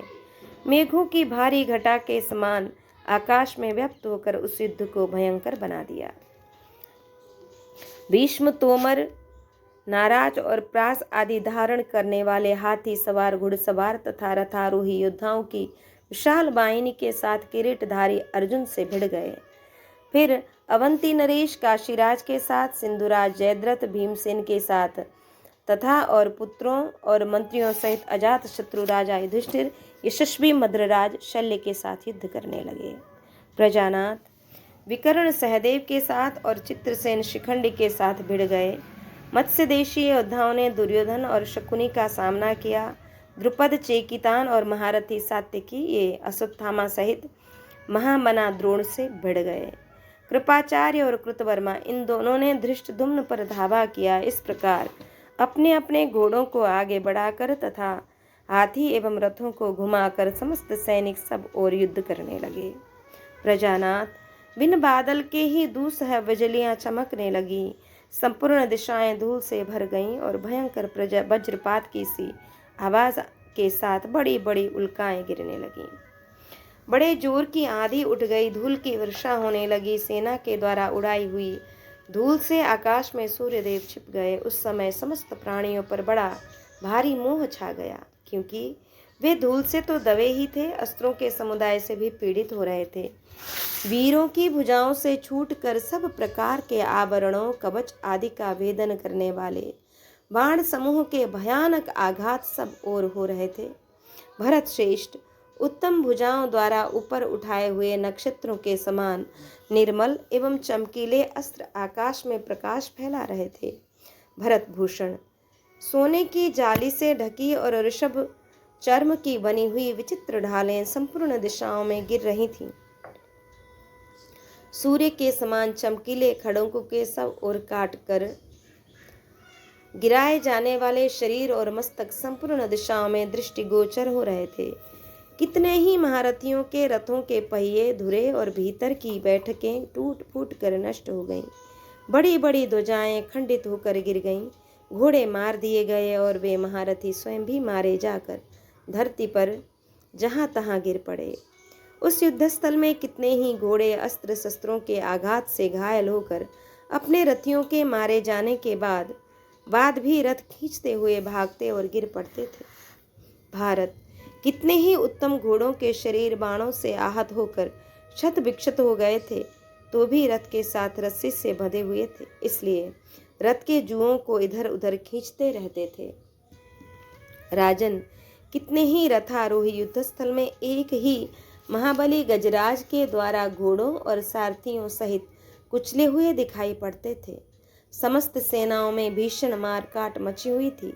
मेघों की भारी घटा के समान आकाश में व्यक्त होकर उस युद्ध को भयंकर बना दिया। भीष्म, तोमर, नाराज और प्रास आदि धारण करने वाले हाथी सवार, घुड़सवार तथा रथारोही योद्धाओं की विशाल बाहिनी के साथ किरीटधारी अर्जुन से भिड़ गए। फिर अवंती नरेश काशीराज के साथ, सिंधुराज जयद्रथ भीमसेन के साथ तथा और पुत्रों और मंत्रियों सहित अजात शत्रु राजा युधिष्ठिर यशस्वी मद्रराज शल्य के साथ युद्ध करने लगे। प्रजानाथ विकर्ण सहदेव के साथ और चित्रसेन शिखंडी के साथ भिड़ गए। मत्स्य देशीय योद्धाओं ने दुर्योधन और शकुनी का सामना किया। द्रुपद, चेकितान और महारथी सात्यकी ये अश्वत्थामा सहित महामना द्रोण से भिड़ गए। कृपाचार्य और कृतवर्मा इन दोनों ने धृष्टद्युम्न पर धावा किया। इस प्रकार अपने अपने घोड़ों को आगे बढ़ाकर तथा हाथी एवं रथों को घुमाकर समस्त सैनिक सब ओर युद्ध करने लगे। प्रजानाथ बिन बादल के ही दूसह बिजलियां चमकने लगी। संपूर्ण दिशाएं धूल से भर गईं और भयंकर वज्रपात की सी आवाज के साथ बड़ी बड़ी उल्काएं गिरने लगीं। बड़े जोर की आंधी उठ गई, धूल की वर्षा होने लगी। सेना के द्वारा उड़ाई हुई धूल से आकाश में सूर्यदेव छिप गए। उस समय समस्त प्राणियों पर बड़ा भारी मोह छा गया, क्योंकि वे धूल से तो दबे ही थे, अस्त्रों के समुदाय से भी पीड़ित हो रहे थे। वीरों की भुजाओं से छूटकर सब प्रकार के आभरणों, कवच आदि का भेदन करने वाले बाण समूह के भयानक आघात सब ओर हो रहे थे। भरत श्रेष्ठ उत्तम भुजाओं द्वारा ऊपर उठाए हुए नक्षत्रों के समान निर्मल एवं चमकीले अस्त्र आकाश में प्रकाश फैला रहे थे। भरत भूषण सोने की जाली से ढकी और ऋषभ चर्म की बनी हुई विचित्र ढालें संपूर्ण दिशाओं में गिर रही थीं। सूर्य के समान चमकीले खड़ों के सब ओर काट कर गिराए जाने वाले शरीर और मस्तक संपूर्ण दिशाओं में दृष्टिगोचर हो रहे थे। कितने ही महारथियों के रथों के पहिए धुरे और भीतर की बैठकें टूट फूट कर नष्ट हो गईं। बड़ी बड़ी ध्वजाएं खंडित होकर गिर गईं। घोड़े मार दिए गए और वे महारथी स्वयं भी मारे जाकर धरती पर जहां तहां गिर पड़े। उस युद्धस्थल में कितने ही घोड़े अस्त्र शस्त्रों के आघात से घायल होकर अपने रथियों के मारे जाने के बाद भी रथ खींचते हुए भागते और गिर पड़ते थे। भारत कितने ही उत्तम घोड़ों के शरीर बाणों से आहत होकर क्षत विक्षत हो गए थे, तो भी रथ के साथ रस्सी से बंधे हुए थे, इसलिए रथ के जुओं को इधर उधर खींचते रहते थे। राजन कितने ही रथारोही युद्धस्थल में एक ही महाबली गजराज के द्वारा घोड़ों और सारथियों सहित कुचले हुए दिखाई पड़ते थे। समस्त सेनाओं में भीषण मारकाट मची हुई थी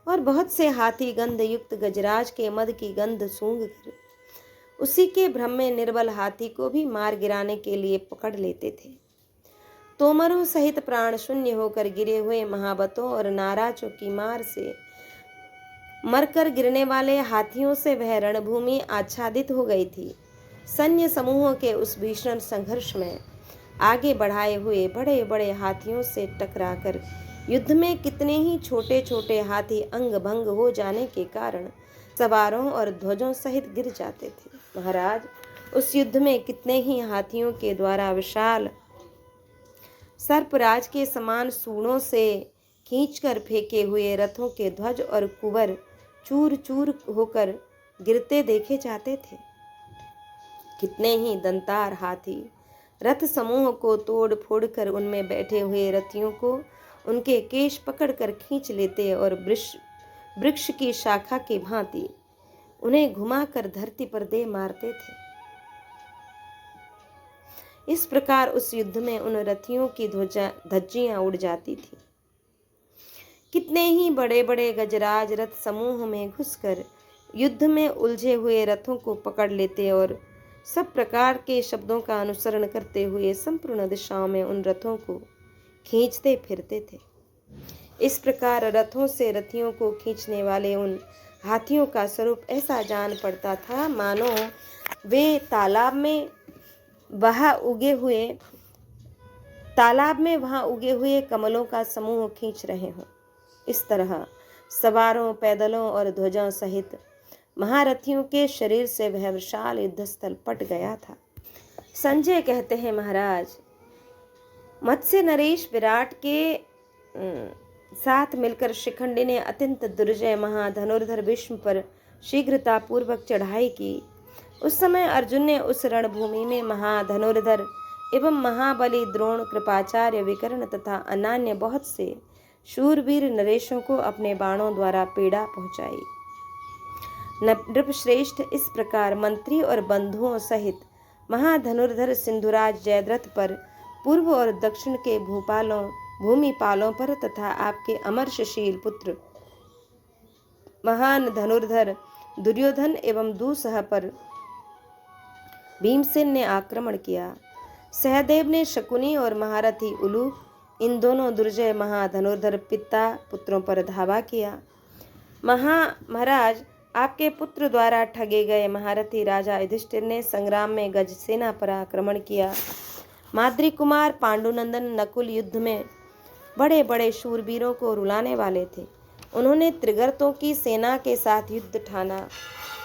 और बहुत से हाथी गंध युक्त गजराज के मद की गंध सूंघकर उसी के भ्रम में निर्बल हाथी को भी मार गिराने के लिए पकड़ लेते थे। तोमरों सहित प्राण शून्य होकर गिरे हुए महाबतों और नाराजों की मार से मरकर गिरने वाले हाथियों से वह रणभूमि आच्छादित हो गई थी। सैन्य समूहों के उस भीषण संघर्ष में आगे बढ़ाए हुए बड़े बड़े हाथियों से टकराकर युद्ध में कितने ही छोटे छोटे हाथी अंग भंग हो जाने के कारण सवारों और ध्वजों सहित गिर जाते थे। महाराज, उस युद्ध में कितने ही हाथियों के द्वारा विशाल सर्पराज के समान सूंडों से खींचकर फेंके हुए रथों के ध्वज और कुबर चूर चूर होकर गिरते देखे जाते थे। कितने ही दंतार हाथी रथ समूह को तोड़ फोड़ कर उनमें बैठे हुए रथियों को उनके केश पकड़कर खींच लेते और वृक्ष की शाखा की भांति उन्हें घुमाकर धरती पर दे मारते थे। इस प्रकार उस युद्ध में उन रथियों की धज्जियां उड़ जाती थी। कितने ही बड़े बड़े गजराज रथ समूह में घुसकर युद्ध में उलझे हुए रथों को पकड़ लेते और सब प्रकार के शब्दों का अनुसरण करते हुए संपूर्ण दिशाओं में उन रथों को खींचते फिरते थे। इस प्रकार रथों से रथियों को खींचने वाले उन हाथियों का स्वरूप ऐसा जान पड़ता था मानो वे तालाब में वहां उगे हुए कमलों का समूह खींच रहे हों। इस तरह सवारों, पैदलों और ध्वजों सहित महारथियों के शरीर से वह विशाल युद्धस्थल पट गया था। संजय कहते हैं, महाराज, मत्स्य नरेश विराट के साथ मिलकर शिखंडी ने अत्यंत दुर्जय महाधनुर्धर भीष्म पर शीघ्रता पूर्वक चढ़ाई की। उस समय अर्जुन ने उस रणभूमि में महाधनुर्धर एवं महाबली द्रोण, कृपाचार्य, विकर्ण तथा अन्य बहुत से शूरवीर नरेशों को अपने बाणों द्वारा पीड़ा पहुंचाई। नृपश्रेष्ठ इस प्रकार मंत्री और बंधुओं सहित महाधनुर्धर सिंधुराज जयद्रथ पर, पूर्व और दक्षिण के भूमिपालों पर तथा आपके अमर्षशील पुत्र महान धनुर्धर दुर्योधन एवं दूसह पर भीमसेन ने आक्रमण किया। सहदेव ने शकुनी और महारथी उलू, इन दोनों दुर्जय महाधनुर्धर पिता पुत्रों पर धावा किया। महाराज, आपके पुत्र द्वारा ठगे गए महारथी राजा युधिष्ठिर ने संग्राम में गजसेना पर आक्रमण किया। माद्री कुमार पांडुनंदन नकुल युद्ध में बड़े बड़े शूरवीरों को रुलाने वाले थे। उन्होंने त्रिगर्तों की सेना के साथ युद्ध ठाना।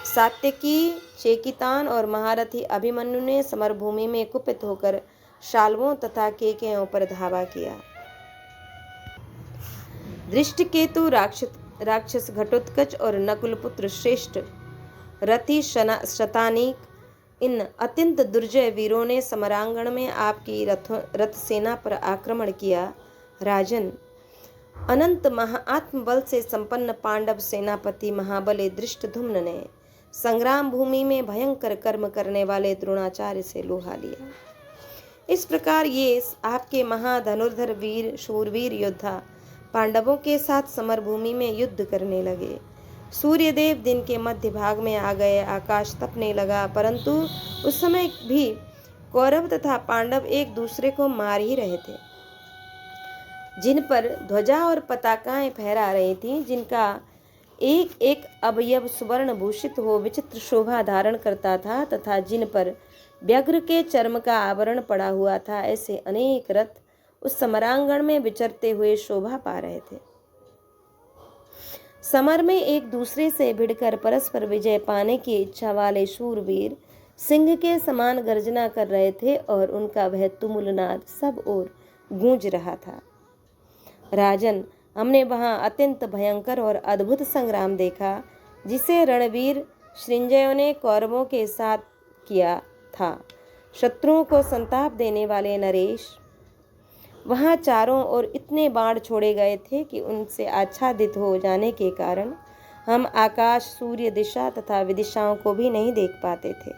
सात्यकी, चेकितान और महारथी अभिमन्यु ने समरभूमि में कुपित होकर शाल्वों तथा केकयों पर धावा किया। दृष्टकेतु, राक्षस घटोत्कच और नकुल पुत्र श्रेष्ठ रथी शतानीक, इन अत्यंत दुर्जय वीरों ने समरांगण में आपकी रथ सेना पर आक्रमण किया। राजन, अनंत आत्मबल से संपन्न पांडव सेनापति महाबली धृष्टद्युम्न ने संग्राम भूमि में भयंकर कर्म करने वाले द्रोणाचार्य से लोहा लिया। इस प्रकार ये आपके महाधनुर्धर वीर शूरवीर योद्धा पांडवों के साथ समरभूमि में युद्ध करने लगे। सूर्यदेव दिन के मध्य भाग में आ गए। आकाश तपने लगा, परंतु उस समय भी कौरव तथा पांडव एक दूसरे को मार ही रहे थे। जिन पर ध्वजा और पताकाएं फहरा रही थीं, जिनका एक एक अवयव सुवर्ण भूषित हो विचित्र शोभा धारण करता था तथा जिन पर व्याघ्र के चर्म का आवरण पड़ा हुआ था, ऐसे अनेक रथ उस समरांगण में विचरते हुए शोभा पा रहे थे। समर में एक दूसरे से भिड़कर परस्पर विजय पाने की इच्छा वाले शूरवीर सिंह के समान गर्जना कर रहे थे और उनका वह तुमुल नाद सब ओर गूंज रहा था। राजन, हमने वहां अत्यंत भयंकर और अद्भुत संग्राम देखा, जिसे रणवीर श्रृंजयों ने कौरवों के साथ किया था। शत्रुओं को संताप देने वाले नरेश, वहां चारों ओर इतने बाण छोड़े गए थे कि उनसे आच्छादित हो जाने के कारण हम आकाश, सूर्य, दिशा तथा विदिशाओं को भी नहीं देख पाते थे।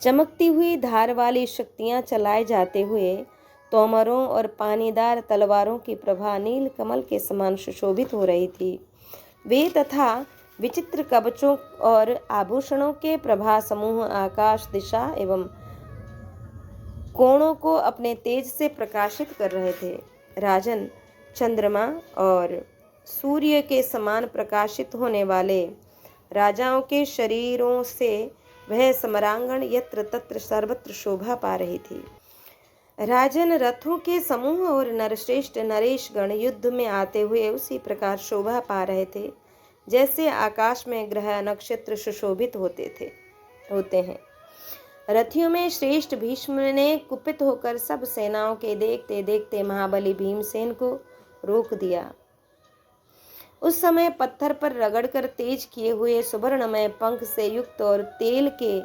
चमकती हुई धार वाली शक्तियां चलाए जाते हुए तोमरों और पानीदार तलवारों की प्रभा नील कमल के समान सुशोभित हो रही थी। वे तथा विचित्र कवचों और आभूषणों के प्रभा समूह आकाश, दिशा एवं कोणों को अपने तेज से प्रकाशित कर रहे थे। राजन, चंद्रमा और सूर्य के समान प्रकाशित होने वाले राजाओं के शरीरों से वह समरांगण यत्र तत्र सर्वत्र शोभा पा रही थी। राजन, रथों के समूह और नरश्रेष्ठ नरेश गण युद्ध में आते हुए उसी प्रकार शोभा पा रहे थे जैसे आकाश में ग्रह नक्षत्र सुशोभित होते हैं। रथियों में श्रेष्ठ भीष्म ने कुपित होकर सब सेनाओं के देखते देखते महाबली भीमसेन को रोक दिया। उस समय पत्थर पर रगड़कर तेज किए हुए सुवर्णमय पंख से युक्त और तेल के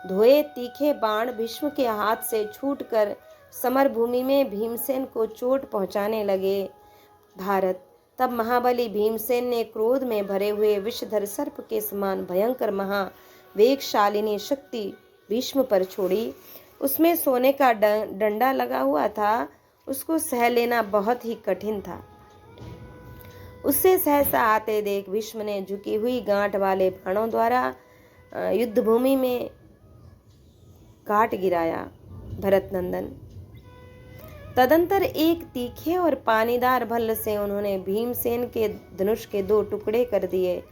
धोए तीखे बाण भीष्म के हाथ से छूटकर समर भूमि में भीमसेन को चोट पहुंचाने लगे। भारत, तब महाबली भीमसेन ने क्रोध में भरे हुए विषधर सर्प के समान भयंकर महावेगशालिनी शक्ति भीष्म पर छोड़ी। उसमें सोने का डंडा लगा हुआ था, उसको सह लेना बहुत ही कठिन था। उससे सहसा आते देख भीष्म ने झुकी हुई गांठ वाले बाणों द्वारा युद्ध भूमि में काट गिराया। भरत नंदन, तदंतर एक तीखे और पानीदार भल्ल से उन्होंने भीमसेन के धनुष के 2 टुकड़े कर दिए।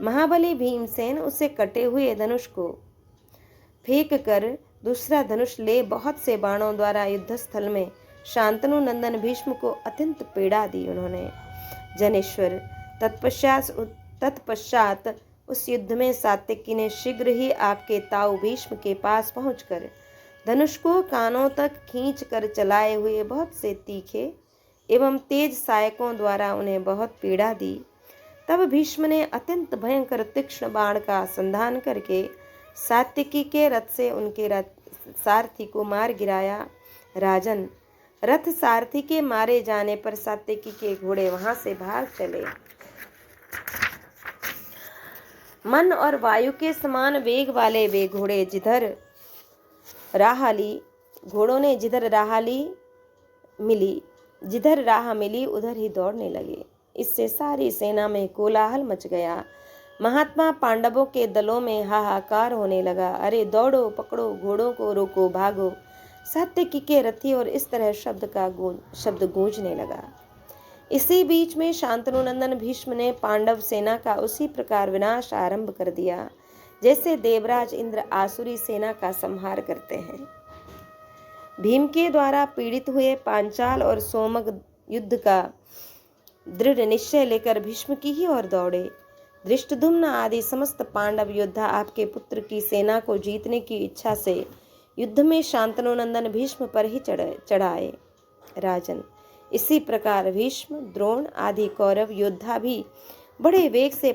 महाबली भीमसेन उसे कटे हुए धनुष को फेंक कर दूसरा धनुष ले बहुत से बाणों द्वारा युद्धस्थल में शांतनु नंदन भीष्म को अत्यंत पीड़ा दी। उन्होंने जनेश्वर, तत्पश्चात उस युद्ध में सात्विकी ने शीघ्र ही आपके ताऊ भीष्म के पास पहुंचकर धनुष को कानों तक खींच कर चलाए हुए बहुत से तीखे एवं तेज सहायकों द्वारा उन्हें बहुत पीड़ा दी। तब भीष्म ने अत्यंत भयंकर तीक्ष्ण बाण का संधान करके सात्विकी के रथ से उनके सारथी को मार गिराया। राजन, रथ सारथी के मारे जाने पर सात्विकी के घोड़े वहां से भाग चले। मन और वायु के समान वेग वाले वे घोड़े घोड़ों ने जिधर राह मिली उधर ही दौड़ने लगे। इससे सारी सेना में कोलाहल मच गया। महात्मा पांडवों के दलों में हाहाकार होने लगा। अरे दौड़ो, पकड़ो, घोड़ों को रोको, भागो, सात्विकी के रथी, और इस तरह शब्द गूंजने लगा। इसी बीच में शांतनु नंदन भीष्म ने पांडव सेना का उसी प्रकार विनाश आरंभ कर दिया जैसे देवराज इंद्र आसुरी सेना का संहार करते हैं। भीम के द्वारा पीड़ित हुए पांचाल और सोमग युद्ध का दृढ़ निश्चय लेकर भीष्म की ही ओर दौड़े। धृष्टद्युम्न आदि समस्त पांडव योद्धा आपके पुत्र की सेना को जीतने की इच्छा से युद्ध में शांतनु नंदन भीष्म पर ही चढ़ाए। राजन, इसी प्रकार भीष्म, द्रोण आदि कौरव योद्धा भी बड़े वेग से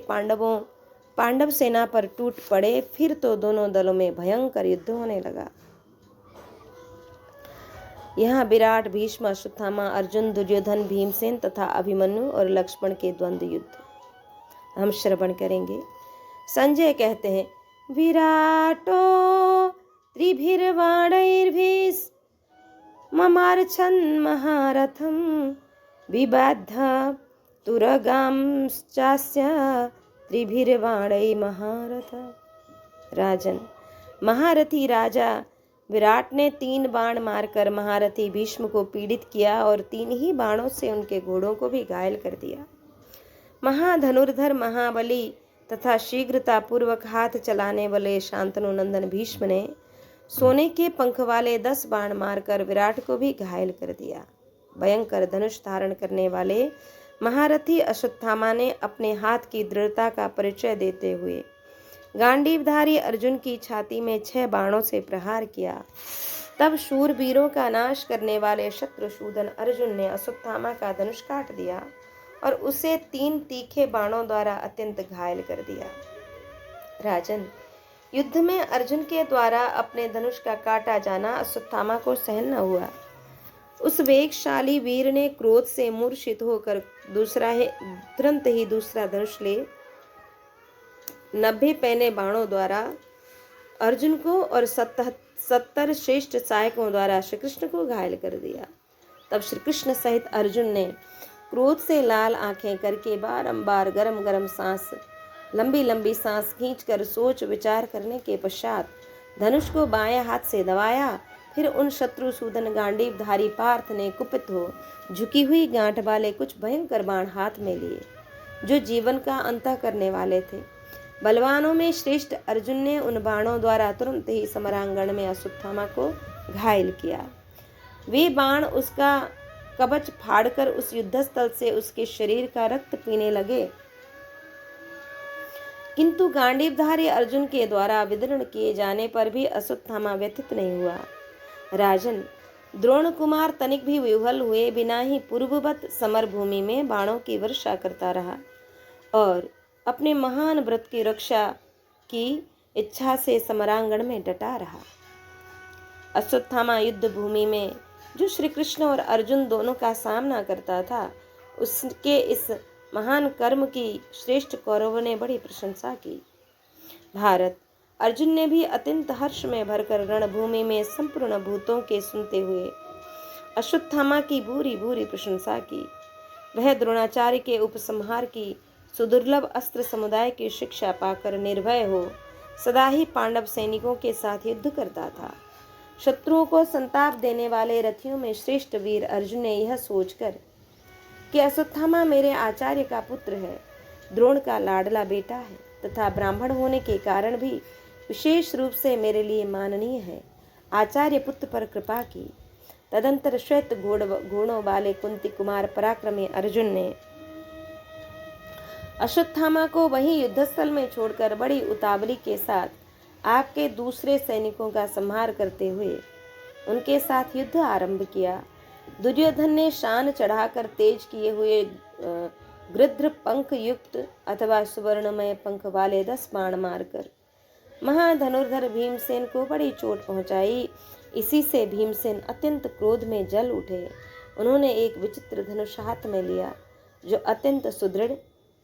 पांडव सेना पर टूट पड़े। फिर तो दोनों दलों में भयंकर युद्ध होने लगा। यहाँ विराट, भीष्म, अश्वत्थामा, अर्जुन, दुर्योधन, भीमसेन तथा अभिमन्यु और लक्ष्मण के द्वंद्व युद्ध हम श्रवण करेंगे। संजय कहते हैं, विराटो त्रिभिर्बाणैर्भीष्ममार्च्छन् महारथं विबाध्य तुरगांश्चास्य त्रिभिर्बाणैः महारथ। राजन, महारथी राजा विराट ने 3 बाण मारकर महारथी भीष्म को पीड़ित किया और 3 ही बाणों से उनके घोड़ों को भी घायल कर दिया। महाधनुर्धर, महाबली तथा शीघ्रता पूर्वक हाथ चलाने वाले शांतनु नंदन भीष्म ने सोने के पंख वाले 10 बाण मारकर विराट को भी घायल कर दिया। भयंकर धनुष धारण करने वाले महारथी अश्वत्थामा ने अपने हाथ की दृढ़ता का परिचय देते हुए गांडीवधारी अर्जुन की छाती में 6 बाणों से प्रहार किया। तब शूरवीरों का नाश करने वाले शत्रुसूदन अर्जुन ने अश्वत्थामा का धनुष काट दिया और उसे 3 तीखे बाणों द्वारा अत्यंत घायल कर दिया। राजन, युद्ध में अर्जुन के द्वारा अपने धनुष का काटा जाना अश्वत्थामा को सहन न हुआ। उस वेगशाली वीर ने क्रोध से मूर्छित होकर तुरंत ही दूसरा धनुष ले 90 पैने बाणों द्वारा अर्जुन को और 70 श्रेष्ठ सहायकों द्वारा श्री कृष्ण को घायल कर दिया। तब श्री कृष्ण सहित अर्जुन ने क्रोध से लाल आंखें करके बारंबार गरम गरम सांस, लंबी लंबी सांस खींचकर सोच विचार करने के पश्चात धनुष को बाएं हाथ से दबाया। फिर उन शत्रुसूदन गांडीवधारी पार्थ ने कुपित हो झुकी हुई गांठ वाले कुछ भयंकर बाण हाथ में लिए, जो जीवन का अंत करने वाले थे। बलवानों में श्रेष्ठ अर्जुन ने उन बाणों द्वारा तुरंत ही समरांगण में अश्वत्थामा को घायल किया। वे बाण उसका कवच फाड़कर उस युद्धस्थल से उसके शरीर का रक्त पीने लगे, किंतु गांडीवधारी अर्जुन के द्वारा विदीर्ण किए जाने पर भी अश्वत्थामा व्यथित नहीं हुआ। राजन, द्रोण कुमार तनिक भी विह्वल हुए बिना ही पूर्ववत समर भूमि में बाणों की वर्षा करता रहा और अपने महान व्रत की रक्षा की इच्छा से समरांगण में डटा रहा। अश्वत्थामा युद्ध भूमि में जो श्री कृष्ण और अर्जुन दोनों का सामना करता था, उसके इस महान कर्म की श्रेष्ठ कौरवों ने बड़ी प्रशंसा की। भारत, अर्जुन ने भी अत्यंत हर्ष में भरकर रणभूमि में संपूर्ण भूतों के सुनते हुए अश्वत्थामा की बुरी बुरी प्रशंसा की। वह द्रोणाचार्य के उपसंहार की सुदुर्लभ अस्त्र समुदाय की शिक्षा पाकर निर्भय हो सदा ही पांडव सैनिकों के साथ युद्ध करता था। शत्रुओं को संताप देने वाले रथियों में श्रेष्ठ वीर अर्जुन ने यह सोचकर कि अश्वत्थामा मेरे आचार्य का पुत्र है, द्रोण का लाडला बेटा है तथा ब्राह्मण होने के कारण भी विशेष रूप से मेरे लिए माननीय है, आचार्य पुत्र पर कृपा की। तदंतर श्वेत घोड़ों वाले कुंती कुमार पराक्रमी अर्जुन ने अश्वत्थामा को वहीं युद्धस्थल में छोड़कर बड़ी उतावली के साथ आपके दूसरे सैनिकों का संहार करते हुए उनके साथ युद्ध आरंभ किया। दुर्योधन ने शान चढ़ाकर तेज किए हुए गृध्र पंख युक्त अथवा सुवर्णमय पंख वाले 10 बाण मारकर महाधनुर्धर भीमसेन को बड़ी चोट पहुंचाई। इसी से भीमसेन अत्यंत क्रोध में जल उठे। उन्होंने एक विचित्र धनुष हाथ में लिया जो अत्यंत सुदृढ़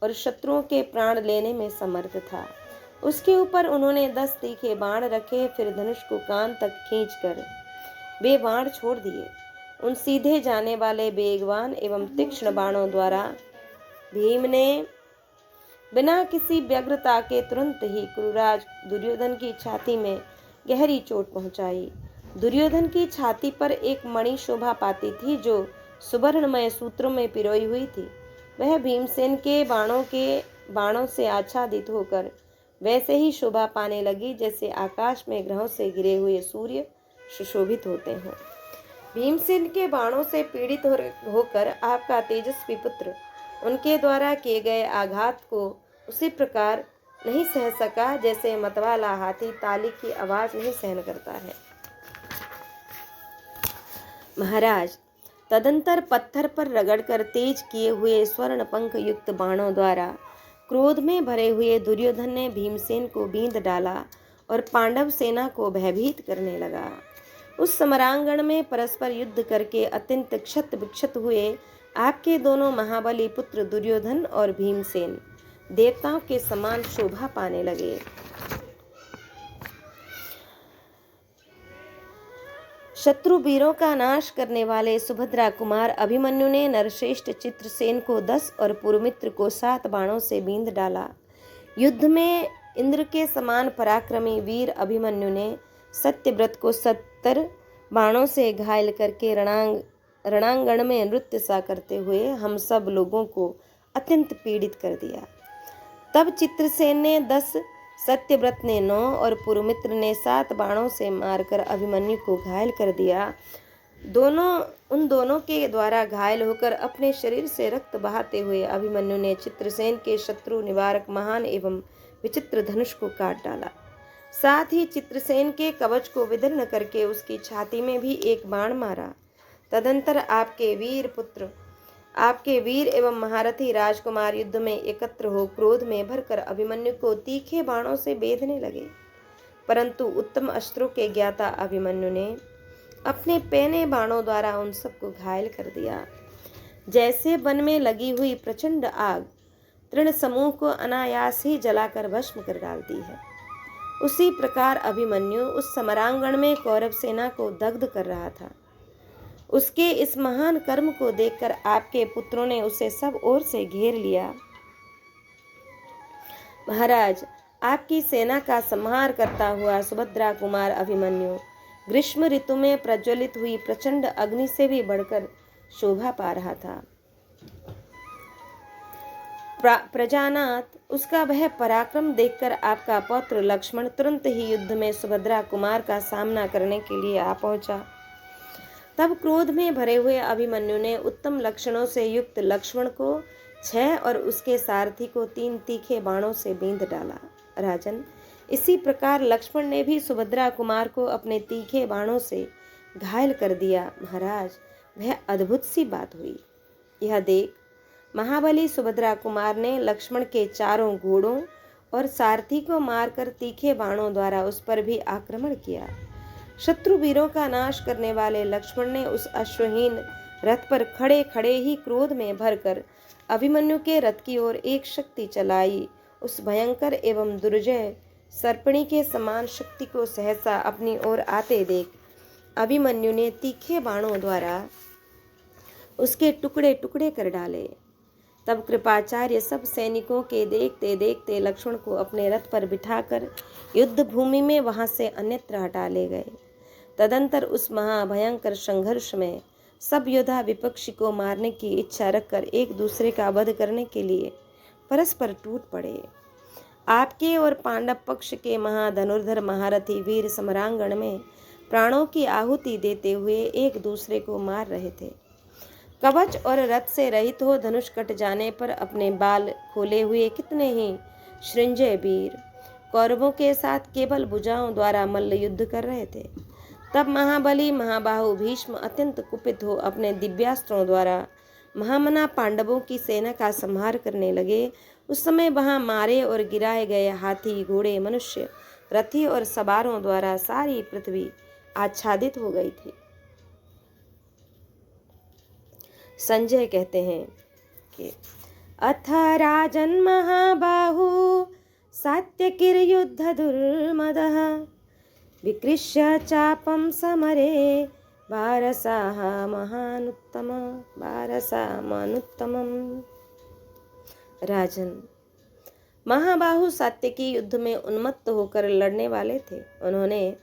और शत्रुओं के प्राण लेने में समर्थ था। उसके ऊपर उन्होंने 10 तीखे बाण रखे, फिर धनुष को कान तक खींचकर वे बाण छोड़ दिए। उन सीधे जाने वाले वेगवान एवं तीक्ष्ण बाणों द्वारा भीम ने बिना किसी व्यग्रता के तुरंत ही क्रूराज दुर्योधन की छाती में गहरी चोट पहुंचाई। दुर्योधन की छाती पर एक मणि शोभा पाती थी जो सुवर्णमय सूत्रों में पिरोई हुई थी। वह भीमसेन के बाणों से आच्छादित होकर वैसे ही शोभा पाने लगी जैसे आकाश में ग्रहों से गिरे हुए सूर्य सुशोभित होते हैं। भीमसेन के बाणों से पीड़ित होकर आपका तेजस्वी पुत्र उनके द्वारा किए गए आघात को उसी प्रकार नहीं सह सका जैसे मतवाला हाथी ताली की आवाज नहीं सहन करता है। महाराज, तदंतर पत्थर पर रगड़कर तेज किए हुए स्वर्ण पंख युक्त बाणों द्वारा क्रोध में भरे हुए दुर्योधन ने भीमसेन को बींध डाला और पांडव सेना को भयभीत करने लगा। उस समरांगण में परस्पर युद्ध करके अत्यंत क्षत विक्षत हुए आपके दोनों महाबली पुत्र दुर्योधन और भीमसेन देवताओं के समान शोभा पाने लगे। शत्रु वीरों का नाश करने वाले सुभद्रा कुमार अभिमन्यु ने नरश्रेष्ठ चित्रसेन को 10 और पुरुमित्र को 7 बाणों से बींध डाला। युद्ध में इंद्र के समान पराक्रमी वीर अभिमन्यु ने सत्यव्रत को 70 बाणों से घायल करके रणांगण में नृत्य सा करते हुए हम सब लोगों को अत्यंत पीड़ित कर दिया। तब चित्रसेन ने 10, सत्यव्रत ने 9 और पुरुमित्र ने 7 बाणों से मारकर अभिमन्यु को घायल कर दिया। उन दोनों के द्वारा घायल होकर अपने शरीर से रक्त बहाते हुए अभिमन्यु ने चित्रसेन के शत्रु निवारक महान एवं विचित्र धनुष को काट डाला। साथ ही चित्रसेन के कवच को विदीर्ण करके उसकी छाती में भी एक बाण मारा। तदंतर आपके वीर एवं महारथी राजकुमार युद्ध में एकत्र हो क्रोध में भरकर अभिमन्यु को तीखे बाणों से बेधने लगे, परंतु उत्तम अस्त्रों के ज्ञाता अभिमन्यु ने अपने पैने बाणों द्वारा उन सबको घायल कर दिया। जैसे वन में लगी हुई प्रचंड आग तृण समूह को अनायास ही जलाकर भस्म कर डालती है, उसी प्रकार अभिमन्यु उस समरांगण में कौरव सेना को दग्ध कर रहा था। उसके इस महान कर्म को देखकर आपके पुत्रों ने उसे सब ओर से घेर लिया। महाराज, आपकी सेना का संहार करता हुआ सुभद्रा कुमार अभिमन्यु ग्रीष्म ऋतु में प्रज्वलित हुई प्रचंड अग्नि से भी बढ़कर शोभा पा रहा था। प्रजानाथ, उसका वह पराक्रम देखकर आपका पौत्र लक्ष्मण तुरंत ही युद्ध में सुभद्रा कुमार का सामना करने के लिए आ पहुंचा। तब क्रोध में भरे हुए अभिमन्यु ने उत्तम लक्षणों से युक्त लक्ष्मण को 6 और उसके सारथी को 3 तीखे बाणों से बींध डाला। राजन, इसी प्रकार लक्ष्मण ने भी सुभद्रा कुमार को अपने तीखे बाणों से घायल कर दिया। महाराज, वह अद्भुत सी बात हुई। यह देख महाबली सुभद्रा कुमार ने लक्ष्मण के चारों घोड़ों और सारथी को मारकर तीखे बाणों द्वारा उस पर भी आक्रमण किया। शत्रु वीरों का नाश करने वाले लक्ष्मण ने उस अश्वहीन रथ पर खड़े खड़े ही क्रोध में भरकर अभिमन्यु के रथ की ओर एक शक्ति चलाई। उस भयंकर एवं दुर्जय सर्पणी के समान शक्ति को सहसा अपनी ओर आते देख अभिमन्यु ने तीखे बाणों द्वारा उसके टुकड़े टुकड़े कर डाले। तब कृपाचार्य सब सैनिकों के देखते देखते लक्ष्मण को अपने रथ पर बिठाकर युद्ध भूमि में वहां से अन्यत्र हटा ले गए। तदंतर उस महाभयंकर संघर्ष में सब योद्धा विपक्षी को मारने की इच्छा रखकर एक दूसरे का वध करने के लिए परस्पर टूट पड़े। आपके और पांडव पक्ष के महाधनुर्धर महारथी वीर समरांगण में प्राणों की आहुति देते हुए एक दूसरे को मार रहे थे। कवच और रथ से रहित हो धनुष कट जाने पर अपने बाल खोले हुए कितने ही सृंजय वीर कौरवों के साथ केवल भुजाओं द्वारा मल्ल युद्ध कर रहे थे। तब महाबली महाबाहु भीष्म अत्यंत कुपित हो अपने दिव्यास्त्रों द्वारा महामना पांडवों की सेना का संहार करने लगे। उस समय वहां मारे और गिराए गए हाथी, घोड़े, मनुष्य, रथी और सवारों द्वारा सारी पृथ्वी आच्छादित हो गई थी। संजय कहते हैं कि अथ राजन महाबाहु सात्यकिर युद्ध दुर्मदः विकृष्य चापम समरे भारसाः महानुत्तमम्। राजन, महाबाहु सात्यकी युद्ध में उन्मत्त होकर लड़ने वाले थे। उन्होंने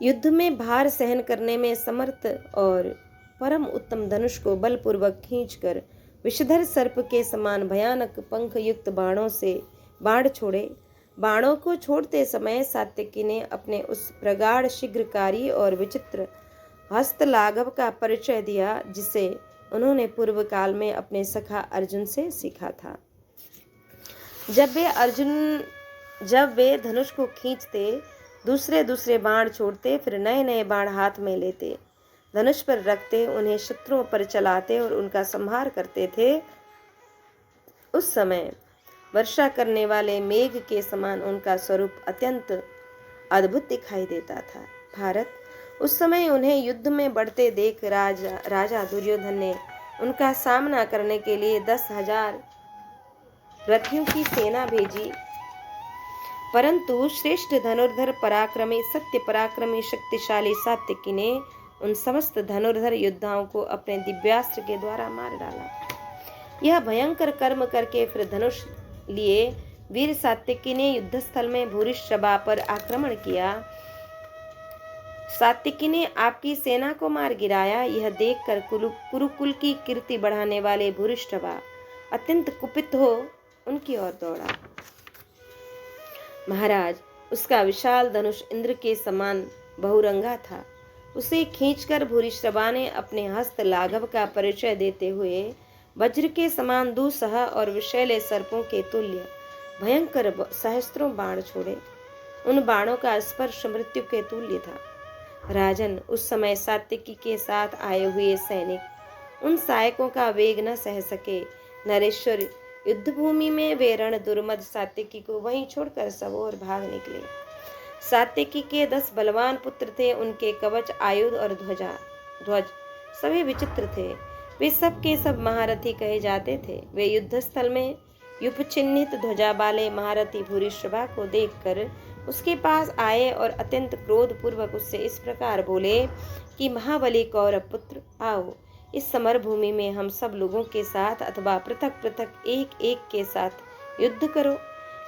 युद्ध में भार सहन करने में समर्थ और परम उत्तम धनुष को बलपूर्वक खींचकर विषधर सर्प के समान भयानक पंख युक्त बाणों से बाण छोड़े। बाणों को छोड़ते समय सात्यकी ने अपने उस प्रगाढ़ शीघ्रकारी और विचित्र हस्तलाघव का परिचय दिया जिसे उन्होंने पूर्व काल में अपने सखा अर्जुन से सीखा था। जब वे धनुष को खींचते, दूसरे दूसरे बाण छोड़ते, फिर नए नए बाण हाथ में लेते, धनुष पर रखते, उन्हें शत्रुओं पर चलाते और उनका संहार करते थे, उस समय वर्षा करने वाले मेघ के समान उनका स्वरूप अत्यंत अद्भुत दिखाई देता था। भारत, उस समय उन्हें युद्ध में बढ़ते देख राजा दुर्योधन ने उनका सामना करने के लिए 10,000 रथियों की सेना भेजी, परंतु श्रेष्ठ धनुर्धर पराक्रमी सत्य पराक्रमी शक्तिशाली सात्यकी ने उन समस्त धनुर्धर योद्धाओं को अपने दिव्यास्त्र के द्वारा मार डाला। यह भयंकर कर्म करके फिर धनुष लिए वीर सात्यकी ने युद्धस्थल में भूरिश्रवा पर आक्रमण किया। सात्यकी ने आपकी सेना को मार गिराया। यह देखकर कुरुकुल की कीर्ति बढ़ाने वाले भूरिश्रवा अत्यंत कुपित हो उनकी ओर दौड़ा। महाराज, उसका विशाल धनुष इंद्र के समान बहुरंगा था। उसे खींचकर भूरिश्रवा ने अपने हस्त लाघव का परिचय देते हुए वज्र के समान दुस्सह और विषैले सर्पों के तुल्य भयंकर सहस्त्रों बाण छोड़े। उन बाणों का स्पर्श मृत्यु के तुल्य था। राजन, उस समय सात्यकी के साथ आए हुए सैनिक उन सहायकों का वेग न सह सके। नरेश्वर, युद्ध भूमि में वे रण दुर्मद सात्यकी को वहीं छोड़कर सब ओर भाग निकले। सात्यकी के 10 बलवान पुत्र थे। उनके कवच, आयुध और ध्वज सभी विचित्र थे। वे सब के सब महारथी कहे जाते थे। वे युद्ध स्थल में युपचिन्हित ध्वजा वाले महारथी भूरिश्रवा को देखकर उसके पास आए और अत्यंत क्रोध पूर्वक उससे इस प्रकार बोले कि महाबली कौरव पुत्र, आओ, इस समर भूमि में हम सब लोगों के साथ अथवा पृथक पृथक एक एक के साथ युद्ध करो।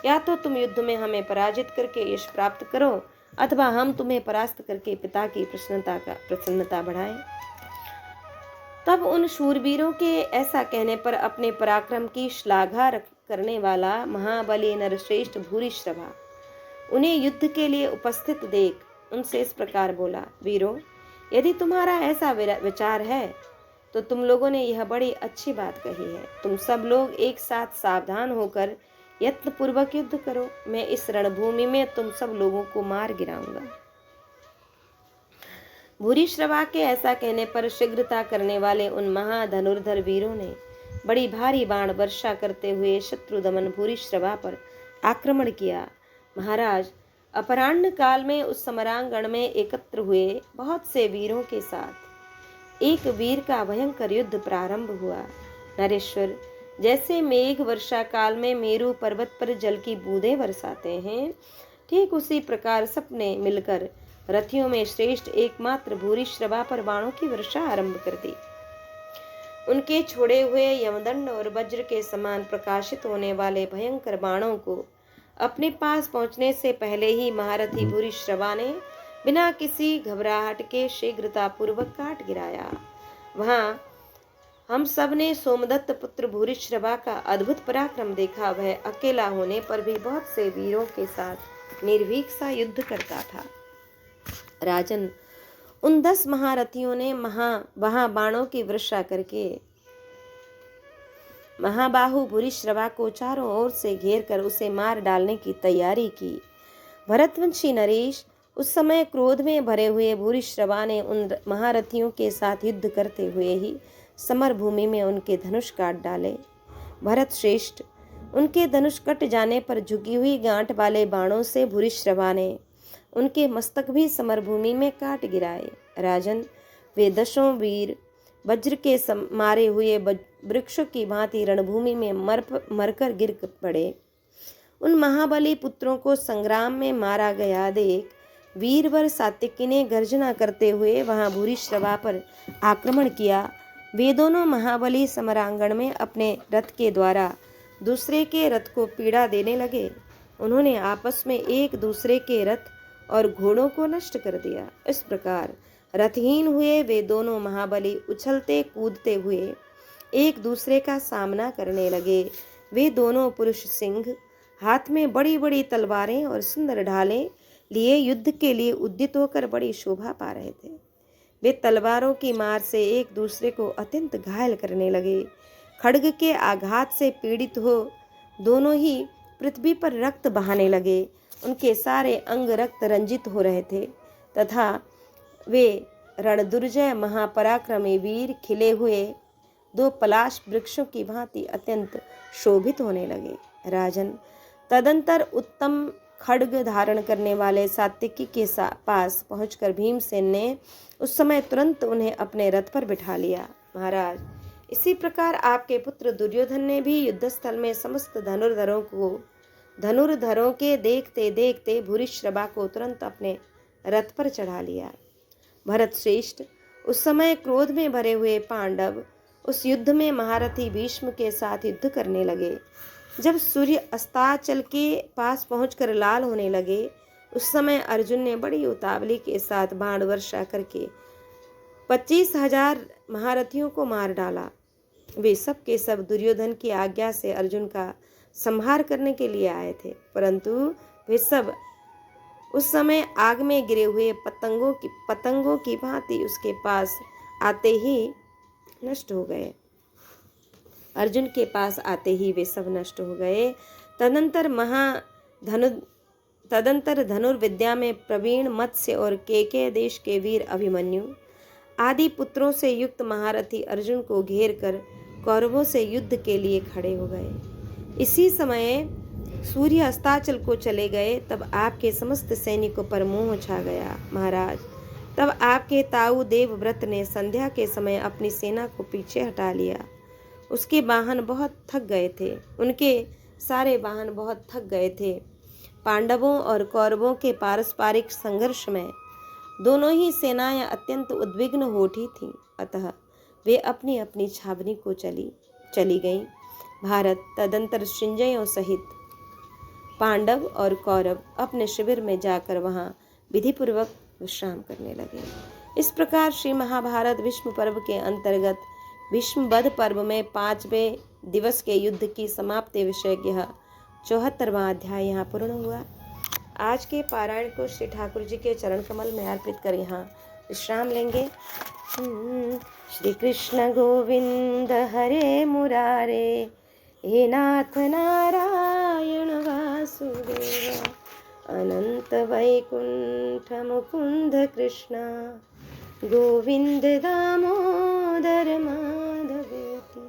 या तो तुम युद्ध में हमें पराजित करके यश प्राप्त करो अथवा हम तुम्हें परास्त करके पिता की प्रसन्नता बढ़ाएं। तब उन शूरवीरों के ऐसा कहने पर अपने पराक्रम की श्लाघा करने वाला महाबली नरश्रेष्ठ भूरिश्रवा उन्हें युद्ध के लिए उपस्थित देख उनसे इस प्रकार बोला, वीरों, यदि तुम्हारा ऐसा विचार है तो तुम लोगों ने यह बड़ी अच्छी बात कही है। तुम सब लोग एक साथ सावधान होकर यत्न पूर्वक युद्ध करो। मैं इस रणभूमि में तुम सब लोगों को मार गिराऊंगा। भूरिश्रवा के ऐसा कहने पर शीघ्रता करने वाले उन महाधनुर्धर वीरों ने बड़ी भारी बाण वर्षा करते हुए शत्रु दमन भूरिश्रवा पर आक्रमण किया। महाराज, अपराह्न काल में उस समरांगण में एकत्र हुए बहुत से वीरों के साथ एक वीर का भयंकर युद्ध प्रारंभ हुआ। नरेश्वर, जैसे मेघ वर्षा काल में मेरु पर्वत पर जल की बूंदें बरसाते हैं, ठीक उसी प्रकार सबने मिलकर रथियों में श्रेष्ठ एकमात्र भूरिश्रवा पर बाणों की वर्षा आरंभ कर दी। उनके छोड़े हुए यमदंड और वज्र के समान प्रकाशित होने वाले भयंकर बाणों को अपने पास पहुंचने से पहले ही महारथी भूरिश्रवा ने बिना किसी घबराहट के शीघ्रता पूर्वक काट गिराया। वहां हम सब ने सोमदत्त पुत्र भूरिश्रवा का अद्भुत पराक्रम देखा। वह अकेला होने पर भी बहुत से वीरों के साथ निर्भीक सा युद्ध करता था। राजन, उन 10 महारथियों ने वहां बाणों की वर्षा करके महाबाहु भूरिश्रवा को चारों ओर से घेर कर उसे मार डालने की तैयारी की। भरतवंशी नरेश, उस समय क्रोध में भरे हुए भूरिश्रवा ने उन महारथियों के साथ युद्ध करते हुए ही समर भूमि में उनके धनुष काट डाले। भरत श्रेष्ठ, उनके धनुष कट जाने पर झुकी हुई गांठ वाले बाणों से भूरिश्रवा ने उनके मस्तक भी समर भूमि में काट गिराए। राजन, वे 10 वीर वज्र के मारे हुए वृक्षों की भांति रणभूमि में मरकर गिर पड़े। उन महाबली पुत्रों को संग्राम में मारा गया देख वीरवर सात्विकी ने गर्जना करते हुए वहां भूरिश्रवा पर आक्रमण किया। वे दोनों महाबली समरांगण में अपने रथ के द्वारा दूसरे के रथ को पीड़ा देने लगे। उन्होंने आपस में एक दूसरे के रथ और घोड़ों को नष्ट कर दिया। इस प्रकार रथहीन हुए वे दोनों महाबली उछलते कूदते हुए एक दूसरे का सामना करने लगे। वे दोनों पुरुष सिंह हाथ में बड़ी बड़ी तलवारें और सुंदर ढालें लिए युद्ध के लिए उद्यत होकर बड़ी शोभा पा रहे थे। वे तलवारों की मार से एक दूसरे को अत्यंत घायल करने लगे। खड्ग के आघात से पीड़ित हो दोनों ही पृथ्वी पर रक्त बहाने लगे। उनके सारे अंग रक्त रंजित हो रहे थे तथा वे रणदुर्जय महापराक्रमी वीर खिले हुए 2 पलाश वृक्षों की भांति अत्यंत शोभित होने लगे। राजन, तदंतर उत्तम खड्ग धारण करने वाले सात्विकी के पास पहुंचकर भीमसेन ने उस समय तुरंत उन्हें अपने रथ पर बिठा लिया। महाराज, इसी प्रकार आपके पुत्र दुर्योधन ने भी युद्धस्थल में समस्त धनुर्धरों के देखते देखते भूरिश्रवा को तुरंत अपने रथ पर चढ़ा लिया। भरत श्रेष्ठ, उस समय क्रोध में भरे हुए पांडव उस युद्ध में महारथी भीष्म के साथ युद्ध करने लगे। जब सूर्य अस्ताचल के पास पहुंचकर लाल होने लगे उस समय अर्जुन ने बड़ी उतावली के साथ बाण वर्षा करके 25,000 महारथियों को मार डाला। वे सब के सब दुर्योधन की आज्ञा से अर्जुन का संहार करने के लिए आए थे, परंतु वे सब उस समय आग में गिरे हुए पतंगों की भांति उसके पास आते ही नष्ट हो गए। अर्जुन के पास आते ही वे सब नष्ट हो गए। तदंतर धनुर्विद्या में प्रवीण मत्स्य और केकय देश के वीर अभिमन्यु आदि पुत्रों से युक्त महारथी अर्जुन को घेर कर कौरवों से युद्ध के लिए खड़े हो गए। इसी समय सूर्य अस्ताचल को चले गए। तब आपके समस्त सैनिकों पर मोह छा गया। महाराज, तब आपके ताऊ देवव्रत ने संध्या के समय अपनी सेना को पीछे हटा लिया। उसके वाहन बहुत थक गए थे। उनके सारे वाहन बहुत थक गए थे। पांडवों और कौरवों के पारस्परिक संघर्ष में दोनों ही सेनाएं अत्यंत उद्विग्न हो उठी थीं। अतः वे अपनी अपनी छावनी को चली गईं। भारत तदंतर संजयों सहित पांडव और कौरव अपने शिविर में जाकर वहां विधिपूर्वक विश्राम करने लगे। इस प्रकार श्री महाभारत भीष्म पर्व के अंतर्गत भीष्म वध पर्व में 5वें दिवस के युद्ध की समाप्ति विषय यह 74वां अध्याय यहाँ पूर्ण हुआ। आज के पारायण को श्री ठाकुर जी के चरण कमल में अर्पित कर यहाँ विश्राम लेंगे। श्री कृष्ण गोविंद हरे मुरारे, हे नाथ नारायण वासुदेव, अनंत वैकुंठ मुकुंद कृष्ण, गोविंद दामोदर माधवेति,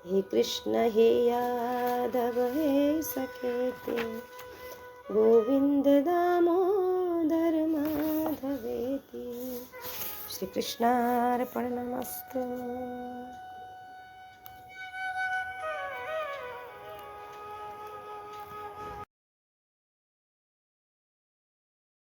हे कृष्ण हे यादव हे सखेति, गोविंद दामोदर माधवेति। श्री कृष्णार्पणमस्तु।